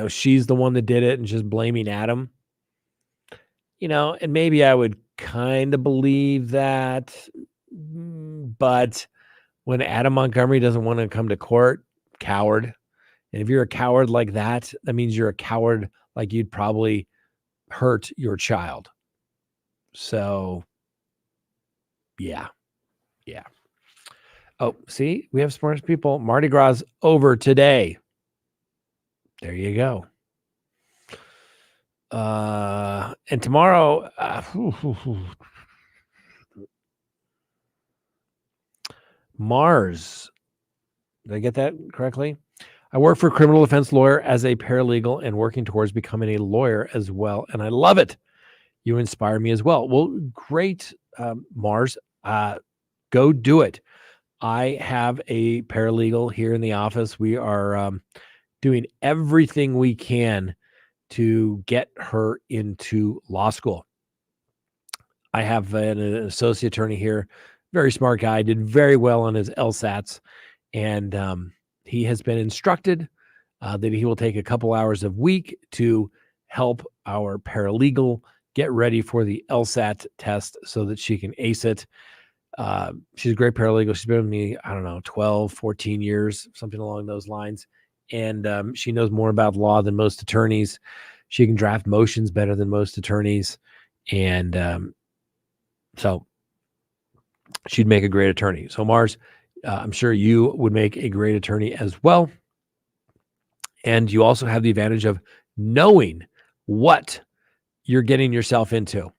she's the one that did it and just blaming Adam. And maybe I would kind of believe that. But when Adam Montgomery doesn't want to come to court, coward. And if you're a coward like that, that means you're a coward like you'd probably hurt your child. So, yeah. Oh, see, we have smart people. Mardi Gras over today. There you go. And tomorrow, Mars. Did I get that correctly? I work for a criminal defense lawyer as a paralegal and working towards becoming a lawyer as well. And I love it. You inspire me as well. Well, great, Mars. Go do it. I have a paralegal here in the office. We are doing everything we can to get her into law school. I have an associate attorney here, very smart guy, did very well on his LSATs, and he has been instructed that he will take a couple hours a week to help our paralegal get ready for the LSAT test so that she can ace it. She's a great paralegal. She's been with me, 12, 14 years, something along those lines. And she knows more about law than most attorneys. She can draft motions better than most attorneys. And so she'd make a great attorney. So Mars, I'm sure you would make a great attorney as well. And you also have the advantage of knowing what you're getting yourself into.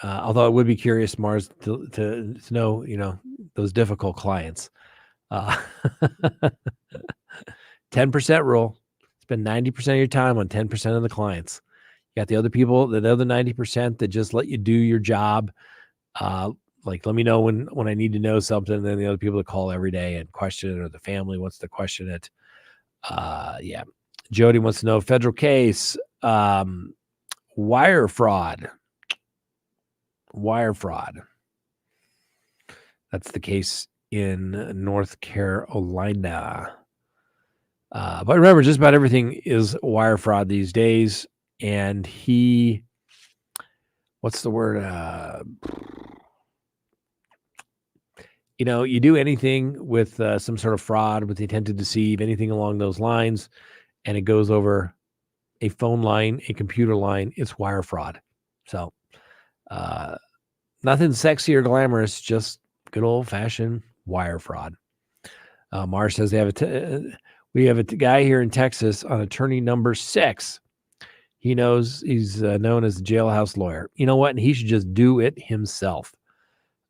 Although I would be curious, Mars, to know, those difficult clients. 10% rule. Spend 90% of your time on 10% of the clients. You got the other people, the other 90% that just let you do your job. Like, let me know when I need to know something. And then the other people that call every day and question it, or the family wants to question it. Yeah. Jody wants to know, federal case, wire fraud. That's the case in North Carolina. But remember, just about everything is wire fraud these days. And what's the word? You do anything with some sort of fraud with the intent to deceive, anything along those lines, and it goes over a phone line, a computer line, it's wire fraud. So Nothing sexy or glamorous, just good old-fashioned wire fraud. Mars says we have a guy here in Texas on attorney number 6. He knows he's known as the jailhouse lawyer. You know what? He should just do it himself.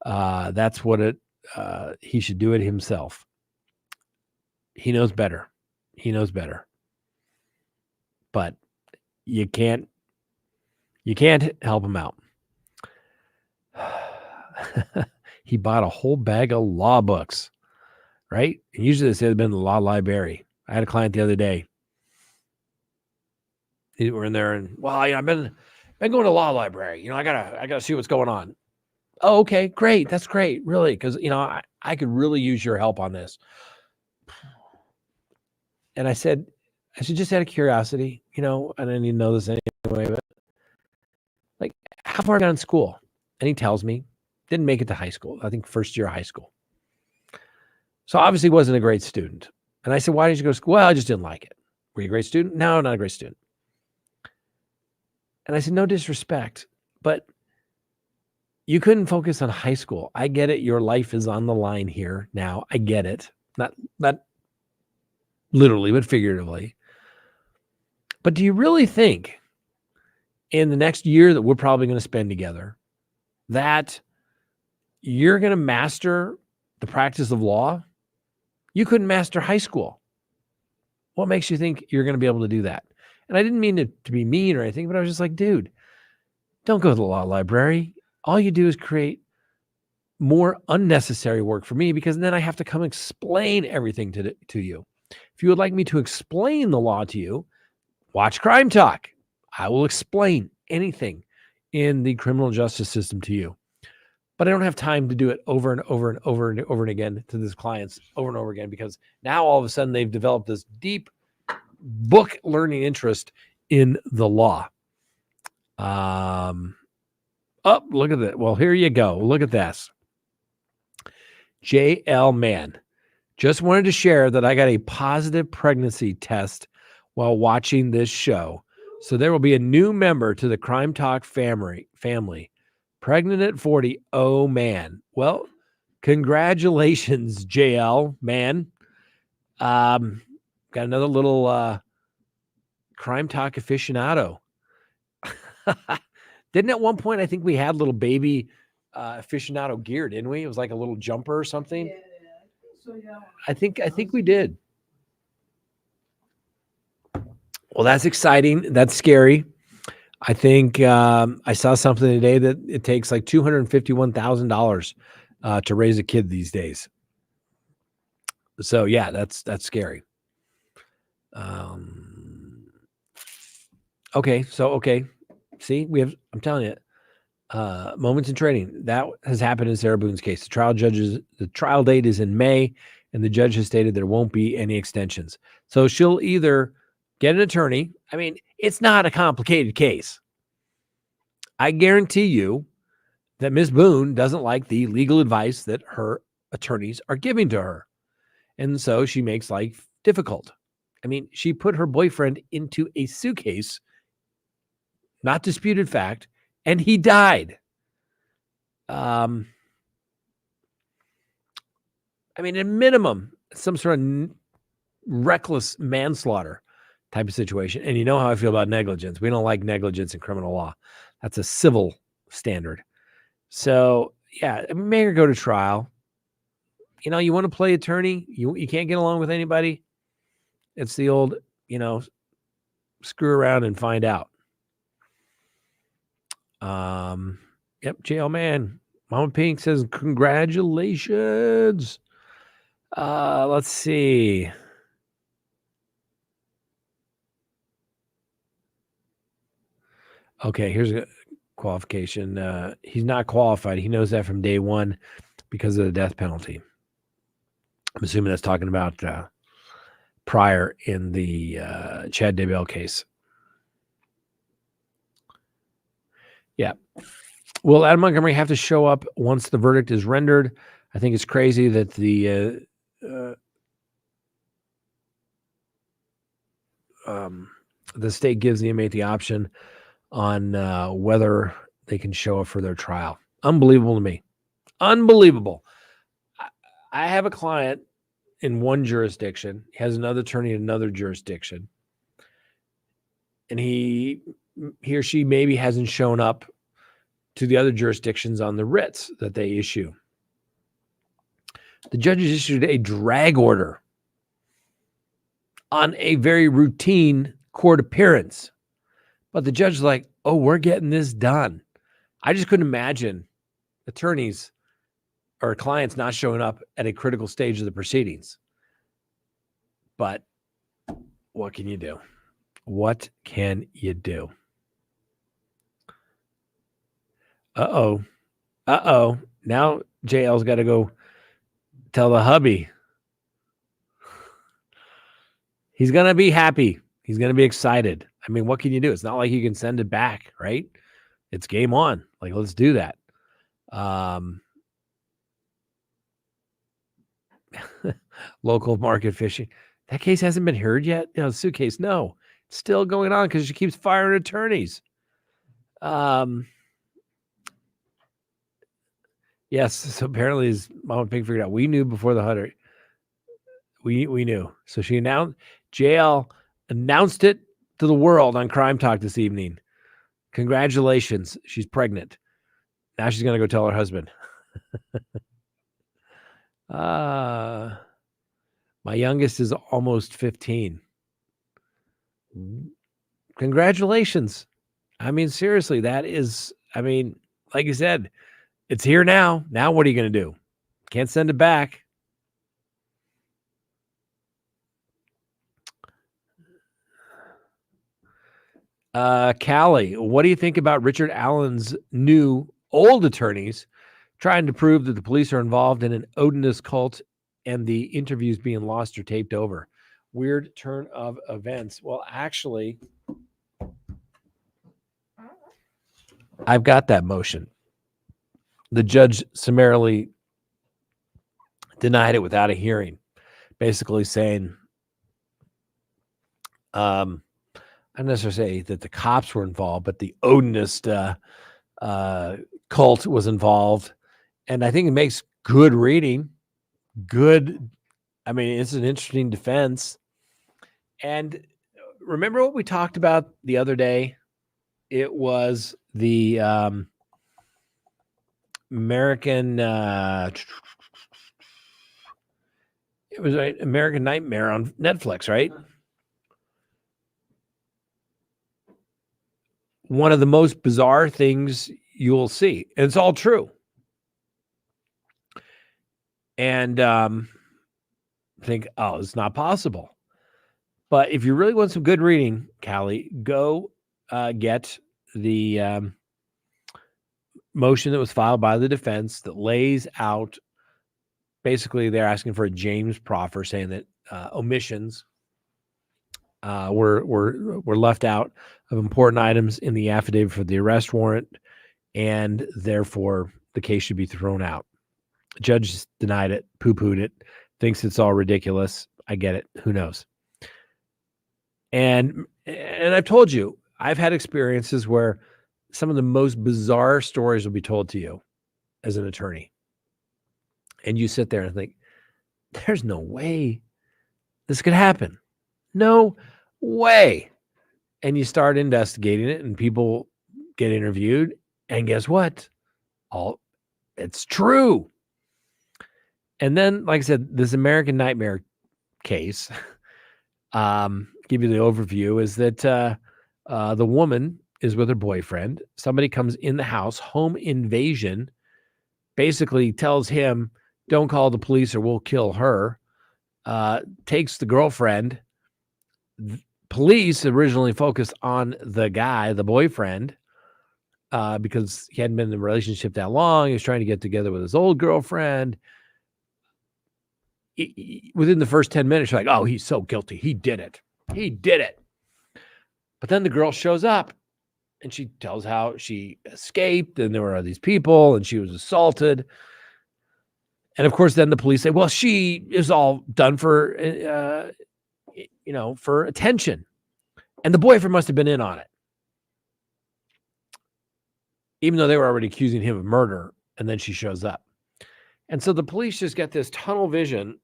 That's what he should do it himself. He knows better. But you can't help him out. He bought a whole bag of law books, right? And usually this had been the law library. I had a client the other day. We're in there and, I've been going to the law library. I gotta see what's going on. Oh, okay, great. That's great. Really. Cause I could really use your help on this. And I said, just out of curiosity, I didn't even know this anyway, but like, how far I got in school? And he tells me, didn't make it to high school. I think first year of high school. So obviously wasn't a great student. And I said, why did you go to school? Well, I just didn't like it. Were you a great student? No, not a great student. And I said, no disrespect, but you couldn't focus on high school. I get it. Your life is on the line here now. I get it. Not literally, but figuratively. But do you really think in the next year that we're probably going to spend together that you're going to master the practice of law? You couldn't master high school. What makes you think you're going to be able to do that? And I didn't mean it to be mean or anything, but I was just like, dude, don't go to the law library. All you do is create more unnecessary work for me, because then I have to come explain everything to you. If you would like me to explain the law to you, watch CrimeTalk. I will explain anything in the criminal justice system to you. But I don't have time to do it over and over and over and over and again to these clients over and over again, because now all of a sudden they've developed this deep book learning interest in the law. Oh, look at that. Well, here you go. Look at this. JL Man. Just wanted to share that I got a positive pregnancy test while watching this show. So there will be a new member to the CrimeTalk family. Pregnant at 40. Oh, man. Well, congratulations, JL Man. Got another little CrimeTalk aficionado. Didn't at one point, I think we had little baby aficionado gear, didn't we? It was like a little jumper or something. Yeah. So, yeah. I think we did. Well, that's exciting. That's scary. I think I saw something today that it takes like $251,000 to raise a kid these days. So yeah, that's scary. Okay. See, I'm telling you, moments in training. That has happened in Sarah Boone's case. The trial date is in May, and the judge has stated there won't be any extensions. So she'll either get an attorney. I mean, it's not a complicated case. I guarantee you that Ms. Boone doesn't like the legal advice that her attorneys are giving to her. And so she makes life difficult. I mean, she put her boyfriend into a suitcase, not disputed fact, and he died. I mean, at minimum, some sort of reckless manslaughter type of situation. And you know how I feel about negligence. We don't like negligence in criminal law. That's a civil standard. So, yeah, I mean, make her go to trial. You know, you want to play attorney, you can't get along with anybody. It's the old, screw around and find out. Yep, JL Man. Mama Pink says, congratulations. Let's see. Okay, here's a qualification. He's not qualified. He knows that from day one because of the death penalty. I'm assuming that's talking about prior in the Chad Daybell case. Yeah. Will Adam Montgomery have to show up once the verdict is rendered? I think it's crazy that the state gives the inmate the option on whether they can show up for their trial. Unbelievable to me. Unbelievable. I have a client in one jurisdiction. He has another attorney in another jurisdiction. And he or she maybe hasn't shown up to the other jurisdictions on the writs that they issue. The judges issued a drag order on a very routine court appearance. But the judge is like, oh, we're getting this done. I just couldn't imagine attorneys or clients not showing up at a critical stage of the proceedings. But what can you do? What can you do? Uh-oh. Now JL's got to go tell the hubby. He's going to be happy. He's going to be excited. I mean, what can you do? It's not like you can send it back, right? It's game on. Like, let's do that. Local market fishing. That case hasn't been heard yet? The suitcase, no. It's still going on because she keeps firing attorneys. Yes, so apparently his mom and Pig figured out. We knew before the Hutter. We knew. So she JL announced it to the world on CrimeTalk this evening. Congratulations. She's pregnant. Now she's going to go tell her husband. My youngest is almost 15. Congratulations. I mean, seriously, that is, I mean, like you said, it's here now. Now what are you going to do? Can't send it back. Callie, what do you think about Richard Allen's new old attorneys trying to prove that the police are involved in an Odinist cult and the interviews being lost or taped over? Weird turn of events. Well, actually, I've got that motion. The judge summarily denied it without a hearing, basically saying, I'm not necessarily say that the cops were involved, but the Odinist cult was involved. And I think it makes good reading. Good. I mean, it's an interesting defense. And remember what we talked about the other day? It was the American American Nightmare on Netflix, right? One of the most bizarre things you'll see. And it's all true. And think, oh, it's not possible. But if you really want some good reading, Callie, go get the motion that was filed by the defense that lays out, basically they're asking for a James proffer, saying that omissions were left out of important items in the affidavit for the arrest warrant, and therefore the case should be thrown out. The judge denied it, poo-pooed it, thinks it's all ridiculous. I get it. Who knows? And I've told you, I've had experiences where some of the most bizarre stories will be told to you as an attorney. And you sit there and think, there's no way this could happen. No way. And you start investigating it and people get interviewed. And guess what? It's true. And then, like I said, this American Nightmare case, give you the overview, is that the woman is with her boyfriend. Somebody comes in the house, home invasion, basically tells him, don't call the police or we'll kill her. Takes the girlfriend. Police originally focused on the guy, the boyfriend, because he hadn't been in the relationship that long. He was trying to get together with his old girlfriend. Within the first 10 minutes, you're like, oh, he's so guilty. He did it. He did it. But then the girl shows up and she tells how she escaped and there were these people and she was assaulted. And of course, then the police say, well, she is all done for, for attention. And the boyfriend must have been in on it. even though they were already accusing him of murder. And then she shows up. And so the police just get this tunnel vision.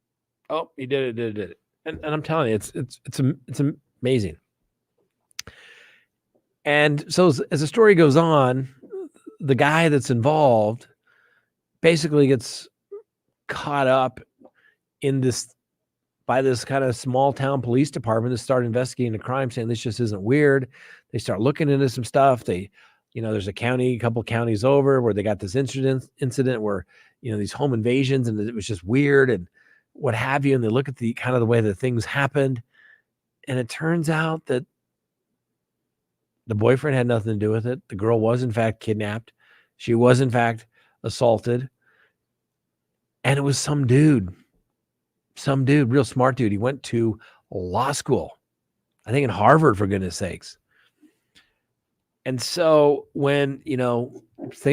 Oh, he did it. And I'm telling you, it's amazing. And so as the story goes on, the guy that's involved basically gets caught up in this by this kind of small town police department that start investigating the crime, saying this just isn't weird. They start looking into some stuff. There's a couple counties over where they got this incident where, these home invasions, and it was just weird and what have you. And they look at the kind of the way that things happened. And it turns out that the boyfriend had nothing to do with it. The girl was in fact kidnapped. She was in fact assaulted. And it was some dude, real smart dude. He went to law school, I think in Harvard, for goodness sakes. And so when,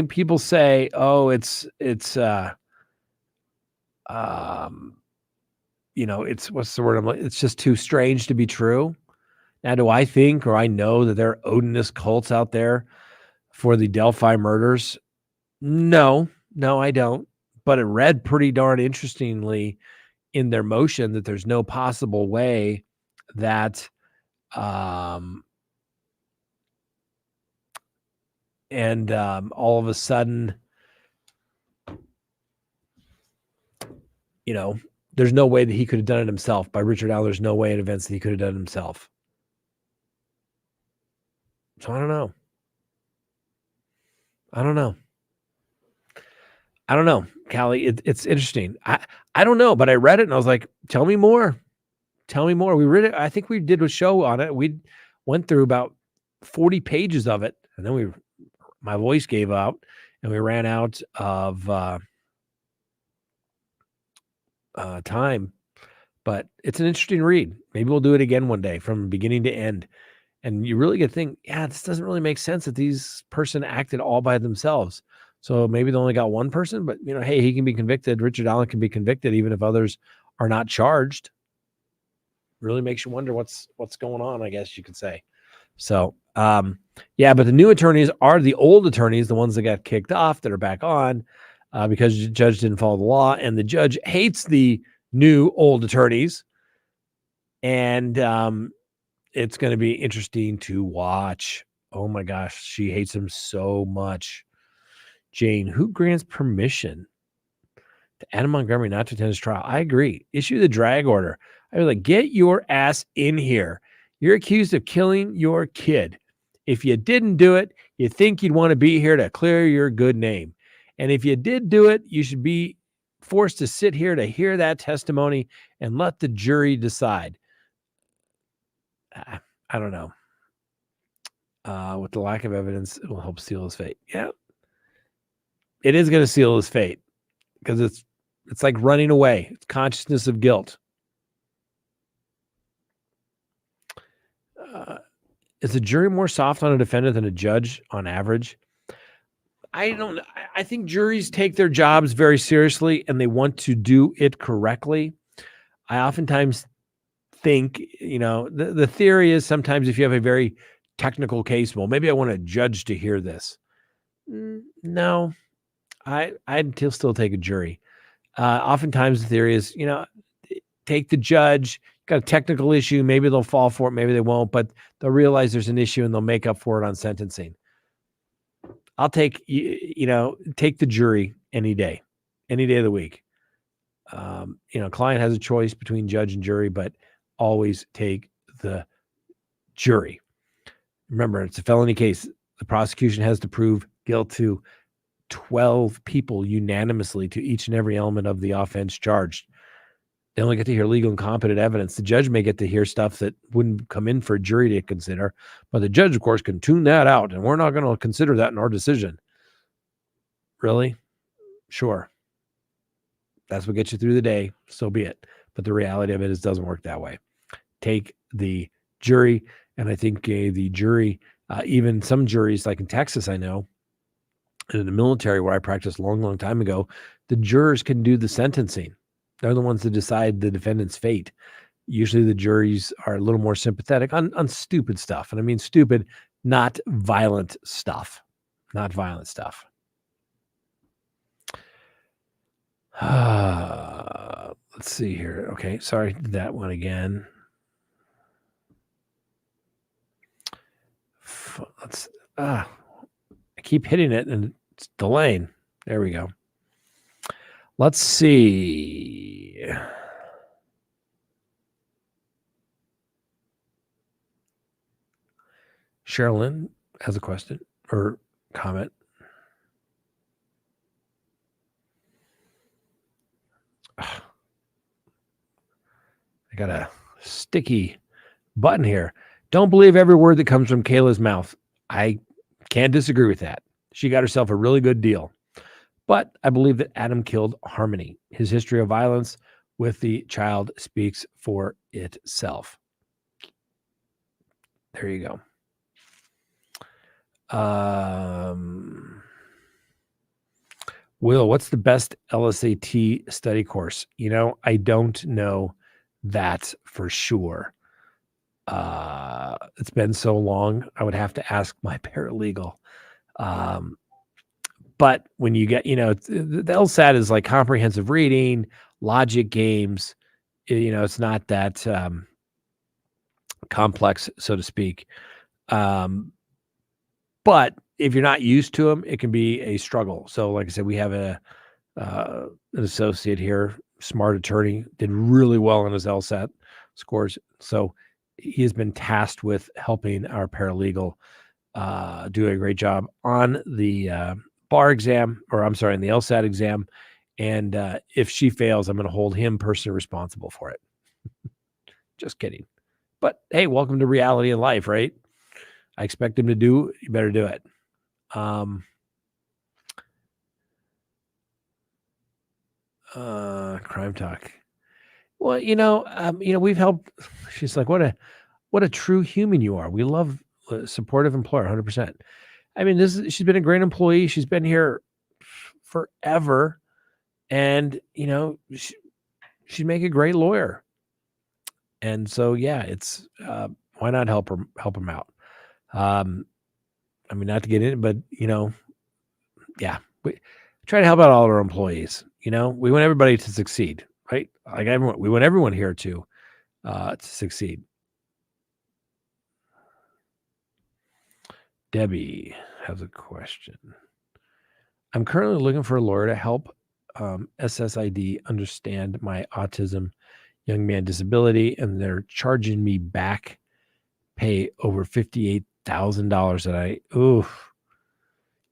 people say, oh, it's what's the word? It's just too strange to be true. Now, do I think, or I know that there are Odinist cults out there for the Delphi murders? No, I don't. But it read pretty darn interestingly in their motion that there's no possible way that, all of a sudden, there's no way that he could have done it himself. By Richard Allen, there's no way in events that he could have done it himself. So I don't know, Callie. It's interesting. I don't know, but I read it and I was like, tell me more. We read it. I think we did a show on it. We went through about 40 pages of it, and then my voice gave out and we ran out of time. But it's an interesting read. Maybe we'll do it again one day from beginning to end. And you really get to think, this doesn't really make sense that these person acted all by themselves. So maybe they only got one person, but hey, he can be convicted. Richard Allen can be convicted even if others are not charged. Really makes you wonder what's going on, I guess you could say. So, but the new attorneys are the old attorneys, the ones that got kicked off that are back on because the judge didn't follow the law, and the judge hates the new old attorneys. And it's going to be interesting to watch. Oh my gosh, she hates him so much. Jane, who grants permission to Adam Montgomery not to attend his trial? I agree. Issue the drag order. I was like, get your ass in here. You're accused of killing your kid. If you didn't do it, you think you'd want to be here to clear your good name. And if you did do it, you should be forced to sit here to hear that testimony and let the jury decide. I don't know. With the lack of evidence, it will help seal his fate. Yeah. It is going to seal his fate because it's like running away. It's consciousness of guilt. Is a jury more soft on a defendant than a judge on average? I don't know. I think juries take their jobs very seriously and they want to do it correctly. I oftentimes think, the theory is sometimes if you have a very technical case, well, maybe I want a judge to hear this. No, I'd still take a jury. Oftentimes the theory is, take the judge, got a technical issue. Maybe they'll fall for it. Maybe they won't, but they'll realize there's an issue and they'll make up for it on sentencing. I'll take the jury any day of the week. Client has a choice between judge and jury, but always take the jury. Remember, it's a felony case. The prosecution has to prove guilt to 12 people unanimously to each and every element of the offense charged. They only get to hear legal and competent evidence. The judge may get to hear stuff that wouldn't come in for a jury to consider, but the judge, of course, can tune that out, and we're not going to consider that in our decision. Really? Sure. That's what gets you through the day. So be it. But the reality of it is it doesn't work that way. Take the jury, and I think the jury, even some juries, like in Texas, I know, and in the military where I practiced a long, long time ago, the jurors can do the sentencing. They're the ones that decide the defendant's fate. Usually the juries are a little more sympathetic on stupid stuff. And I mean stupid, not violent stuff. not violent stuff. Let's see here. Okay, sorry, that one again. Let's. I keep hitting it and it's delaying. There we go. Let's see. Sherilyn has a question or comment. I got a sticky button here. Don't believe every word that comes from Kayla's mouth. I can't disagree with that. She got herself a really good deal. But I believe that Adam killed Harmony. His history of violence with the child speaks for itself. There you go. Will, what's the best LSAT study course? I don't know that for sure. It's been so long. I would have to ask my paralegal. But when you get, the LSAT is like comprehensive reading, logic games. It's not that complex, so to speak. But if you're not used to them, it can be a struggle. So like I said, we have an associate here, smart attorney, did really well on his LSAT scores. So he has been tasked with helping our paralegal do a great job on the bar exam, or I'm sorry, in the LSAT exam. And if she fails, I'm going to hold him personally responsible for it. Just kidding. But hey, welcome to reality in life, right? I expect him to do, you better do it. CrimeTalk. Well, we've helped. She's like, what a true human you are. We love a supportive employer, 100%. I mean, she's been a great employee. She's been here forever. And, she'd make a great lawyer. And so, yeah, it's, why not help him out? I mean, not to get in, but, yeah, we try to help out all our employees. We want everybody to succeed, right? Like we want everyone here to succeed. Debbie has a question. I'm currently looking for a lawyer to help SSID understand my autism young man disability, and they're charging me back pay over $58,000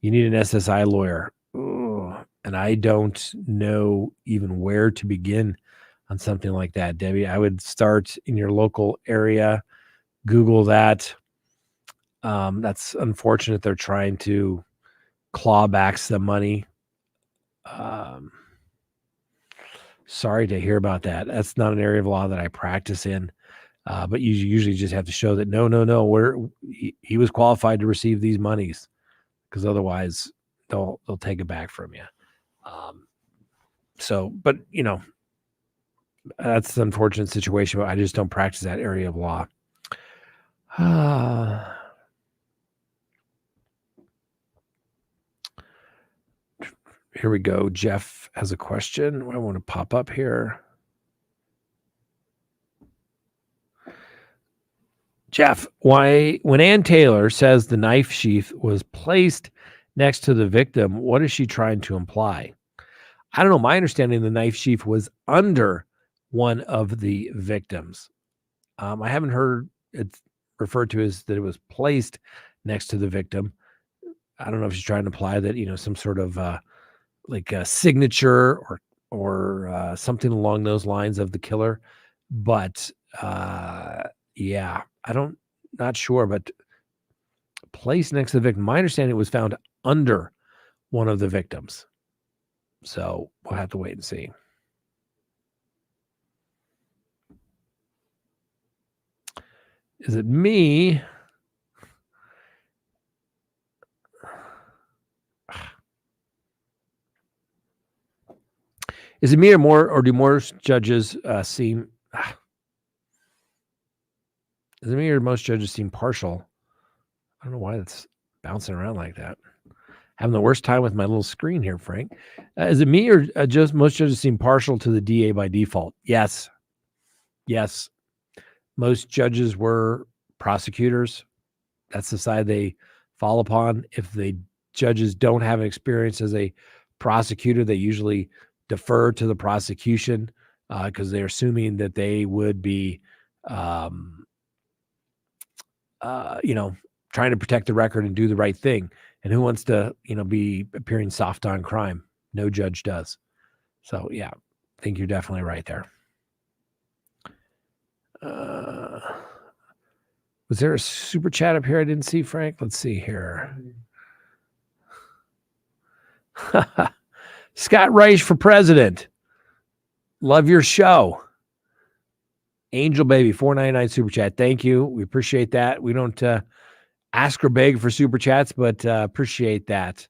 you need an SSI lawyer. Ooh, and I don't know even where to begin on something like that, Debbie. I would start in your local area, Google that. That's unfortunate. They're trying to claw back some money. Sorry to hear about that. That's not an area of law that I practice in. But you usually just have to show that no, he was qualified to receive these monies, because otherwise they'll take it back from you. But that's an unfortunate situation, but I just don't practice that area of law. Here we go. Jeff has a question. I want to pop up here. Jeff, when Ann Taylor says the knife sheath was placed next to the victim, what is she trying to imply? I don't know. My understanding, the knife sheath was under one of the victims. I haven't heard it referred to as that it was placed next to the victim. I don't know if she's trying to imply that, some sort of like a signature or something along those lines of the killer. But yeah, not sure, but placed next to the victim. My understanding, it was found under one of the victims. So we'll have to wait and see. Is it me? Is it me or do most judges seem? Is it me or most judges seem partial? I don't know why that's bouncing around like that. Having the worst time with my little screen here, Frank. Is it me or just most judges seem partial to the DA by default? Yes. Yes. Most judges were prosecutors. That's the side they fall upon. If the judges don't have experience as a prosecutor, they usually defer to the prosecution because they're assuming that they would be, trying to protect the record and do the right thing. And who wants to, be appearing soft on crime? No judge does. So, yeah, I think you're definitely right there. Was there a super chat up here I didn't see, Frank? Let's see here. Scott Reich for president. Love your show. Angel Baby, $4.99 super chat. Thank you. We appreciate that. We don't ask or beg for super chats, but appreciate that.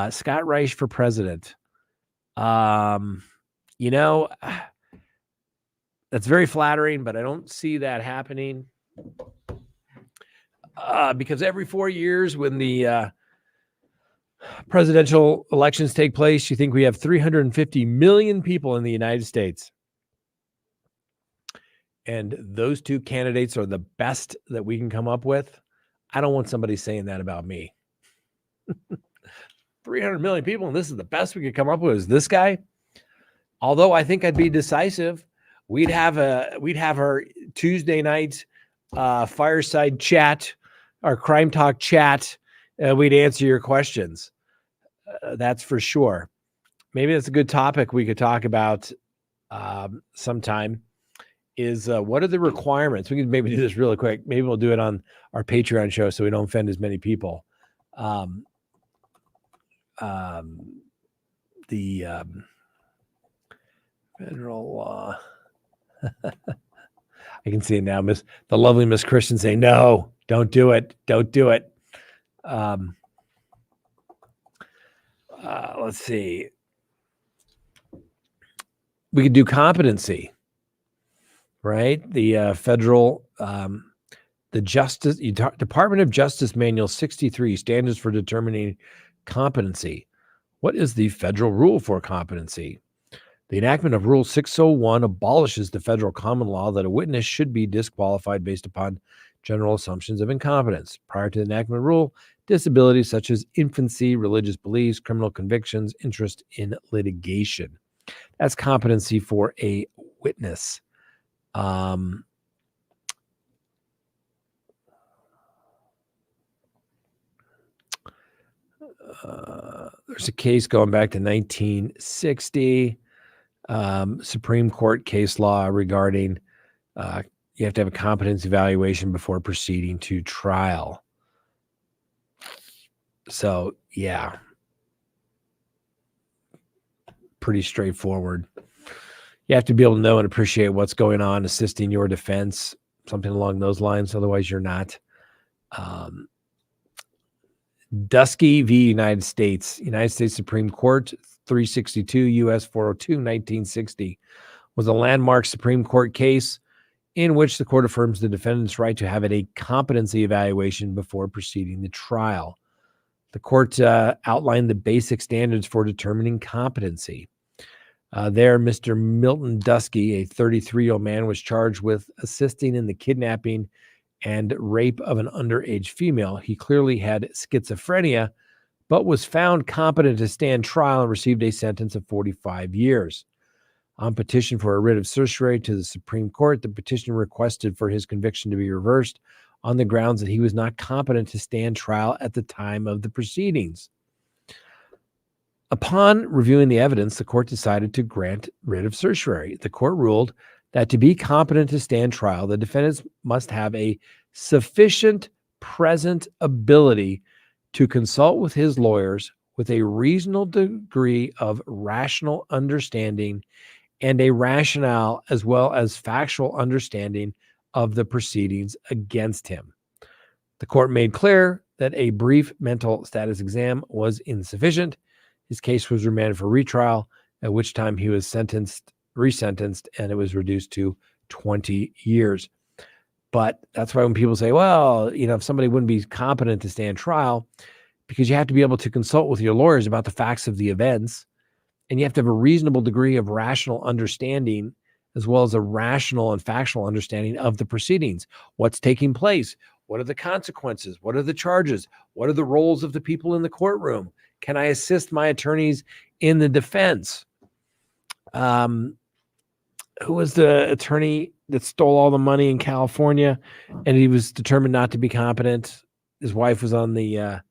Scott Reich for president. That's very flattering, but I don't see that happening. Because every 4 years when the presidential elections take place, you think we have 350 million people in the United States. And those two candidates are the best that we can come up with. I don't want somebody saying that about me. 300 million people, and this is the best we could come up with is this guy. Although I think I'd be decisive. We'd have our Tuesday night fireside chat, our CrimeTalk chat. We'd answer your questions. That's for sure. Maybe that's a good topic we could talk about sometime. Is what are the requirements? We can maybe do this really quick. Maybe we'll do it on our Patreon show so we don't offend as many people. The federal law. I can see it now. The lovely Miss Christian saying, no, don't do it. Don't do it. Let's see. We could do competency, right? The federal, the Department of Justice Manual 63, Standards for Determining Competency. What is the federal rule for competency? The enactment of Rule 601 abolishes the federal common law that a witness should be disqualified based upon general assumptions of incompetence. Prior to the enactment of the rule, disabilities such as infancy, religious beliefs, criminal convictions, interest in litigation. That's competency for a witness. There's a case going back to 1960, Supreme Court case law regarding you have to have a competence evaluation before proceeding to trial. So, yeah, pretty straightforward. You have to be able to know and appreciate what's going on, assisting your defense, something along those lines. Otherwise, you're not. Dusky v. United States Supreme Court, 362 U.S. 402, 1960, was a landmark Supreme Court case in which the court affirms the defendant's right to have a competency evaluation before proceeding to trial. The court outlined the basic standards for determining competency. There, Mr. Milton Dusky, a 33-year-old man, was charged with assisting in the kidnapping and rape of an underage female. He clearly had schizophrenia, but was found competent to stand trial and received a sentence of 45 years. On petition for a writ of certiorari to the Supreme Court, the petitioner requested for his conviction to be reversed on the grounds that he was not competent to stand trial at the time of the proceedings. Upon reviewing the evidence, the court decided to grant writ of certiorari. The court ruled that to be competent to stand trial, the defendants must have a sufficient present ability to consult with his lawyers with a reasonable degree of rational understanding and a rationale as well as factual understanding of the proceedings against him. The court made clear that a brief mental status exam was insufficient. His case was remanded for retrial, at which time he was resentenced, and it was reduced to 20 years. But that's why when people say, well, if somebody wouldn't be competent to stand trial, because you have to be able to consult with your lawyers about the facts of the events, and you have to have a reasonable degree of rational understanding as well as a rational and factual understanding of the proceedings. What's taking place? What are the consequences? What are the charges? What are the roles of the people in the courtroom? Can I assist my attorneys in the defense? Who was the attorney that stole all the money in California and he was determined not to be competent? His wife was on the,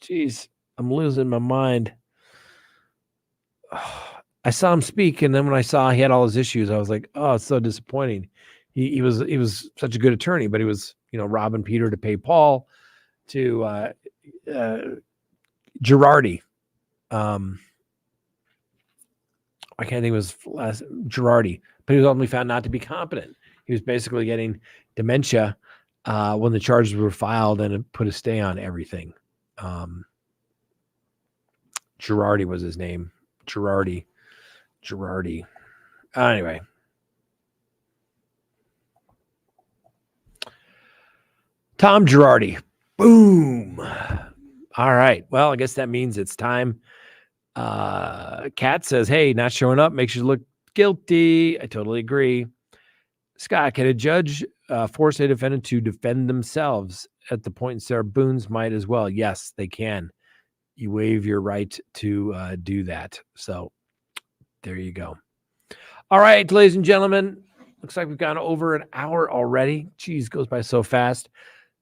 geez, I'm losing my mind. I saw him speak, and then when I saw he had all his issues, I was like, oh, it's so disappointing. He was such a good attorney, but he was, robbing Peter to pay Paul, to Girardi. I can't think of his last, Girardi, but he was ultimately found not to be competent. He was basically getting dementia when the charges were filed, and it put a stay on everything. Girardi was his name. Girardi. Anyway. Tom Girardi. Boom. All right. Well, I guess that means it's time. Kat says, hey, not showing up makes you look guilty. I totally agree. Scott, can a judge force a defendant to defend themselves at the point Sarah Boone's might as well? Yes, they can. You waive your right to do that. So there you go. All right, ladies and gentlemen, looks like we've gone over an hour already. Jeez, goes by so fast.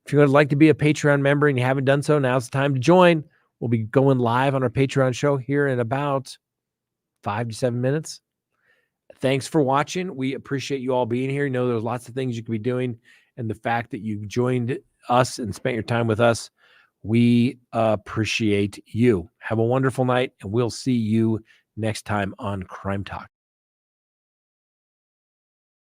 If you would like to be a Patreon member and you haven't done so, now's the time to join. We'll be going live on our Patreon show here in about 5 to 7 minutes. Thanks for watching. We appreciate you all being here. You know, there's lots of things you could be doing, and the fact that you've joined us and spent your time with us, we appreciate you. Have a wonderful night, and we'll see you next time on Crime Talk.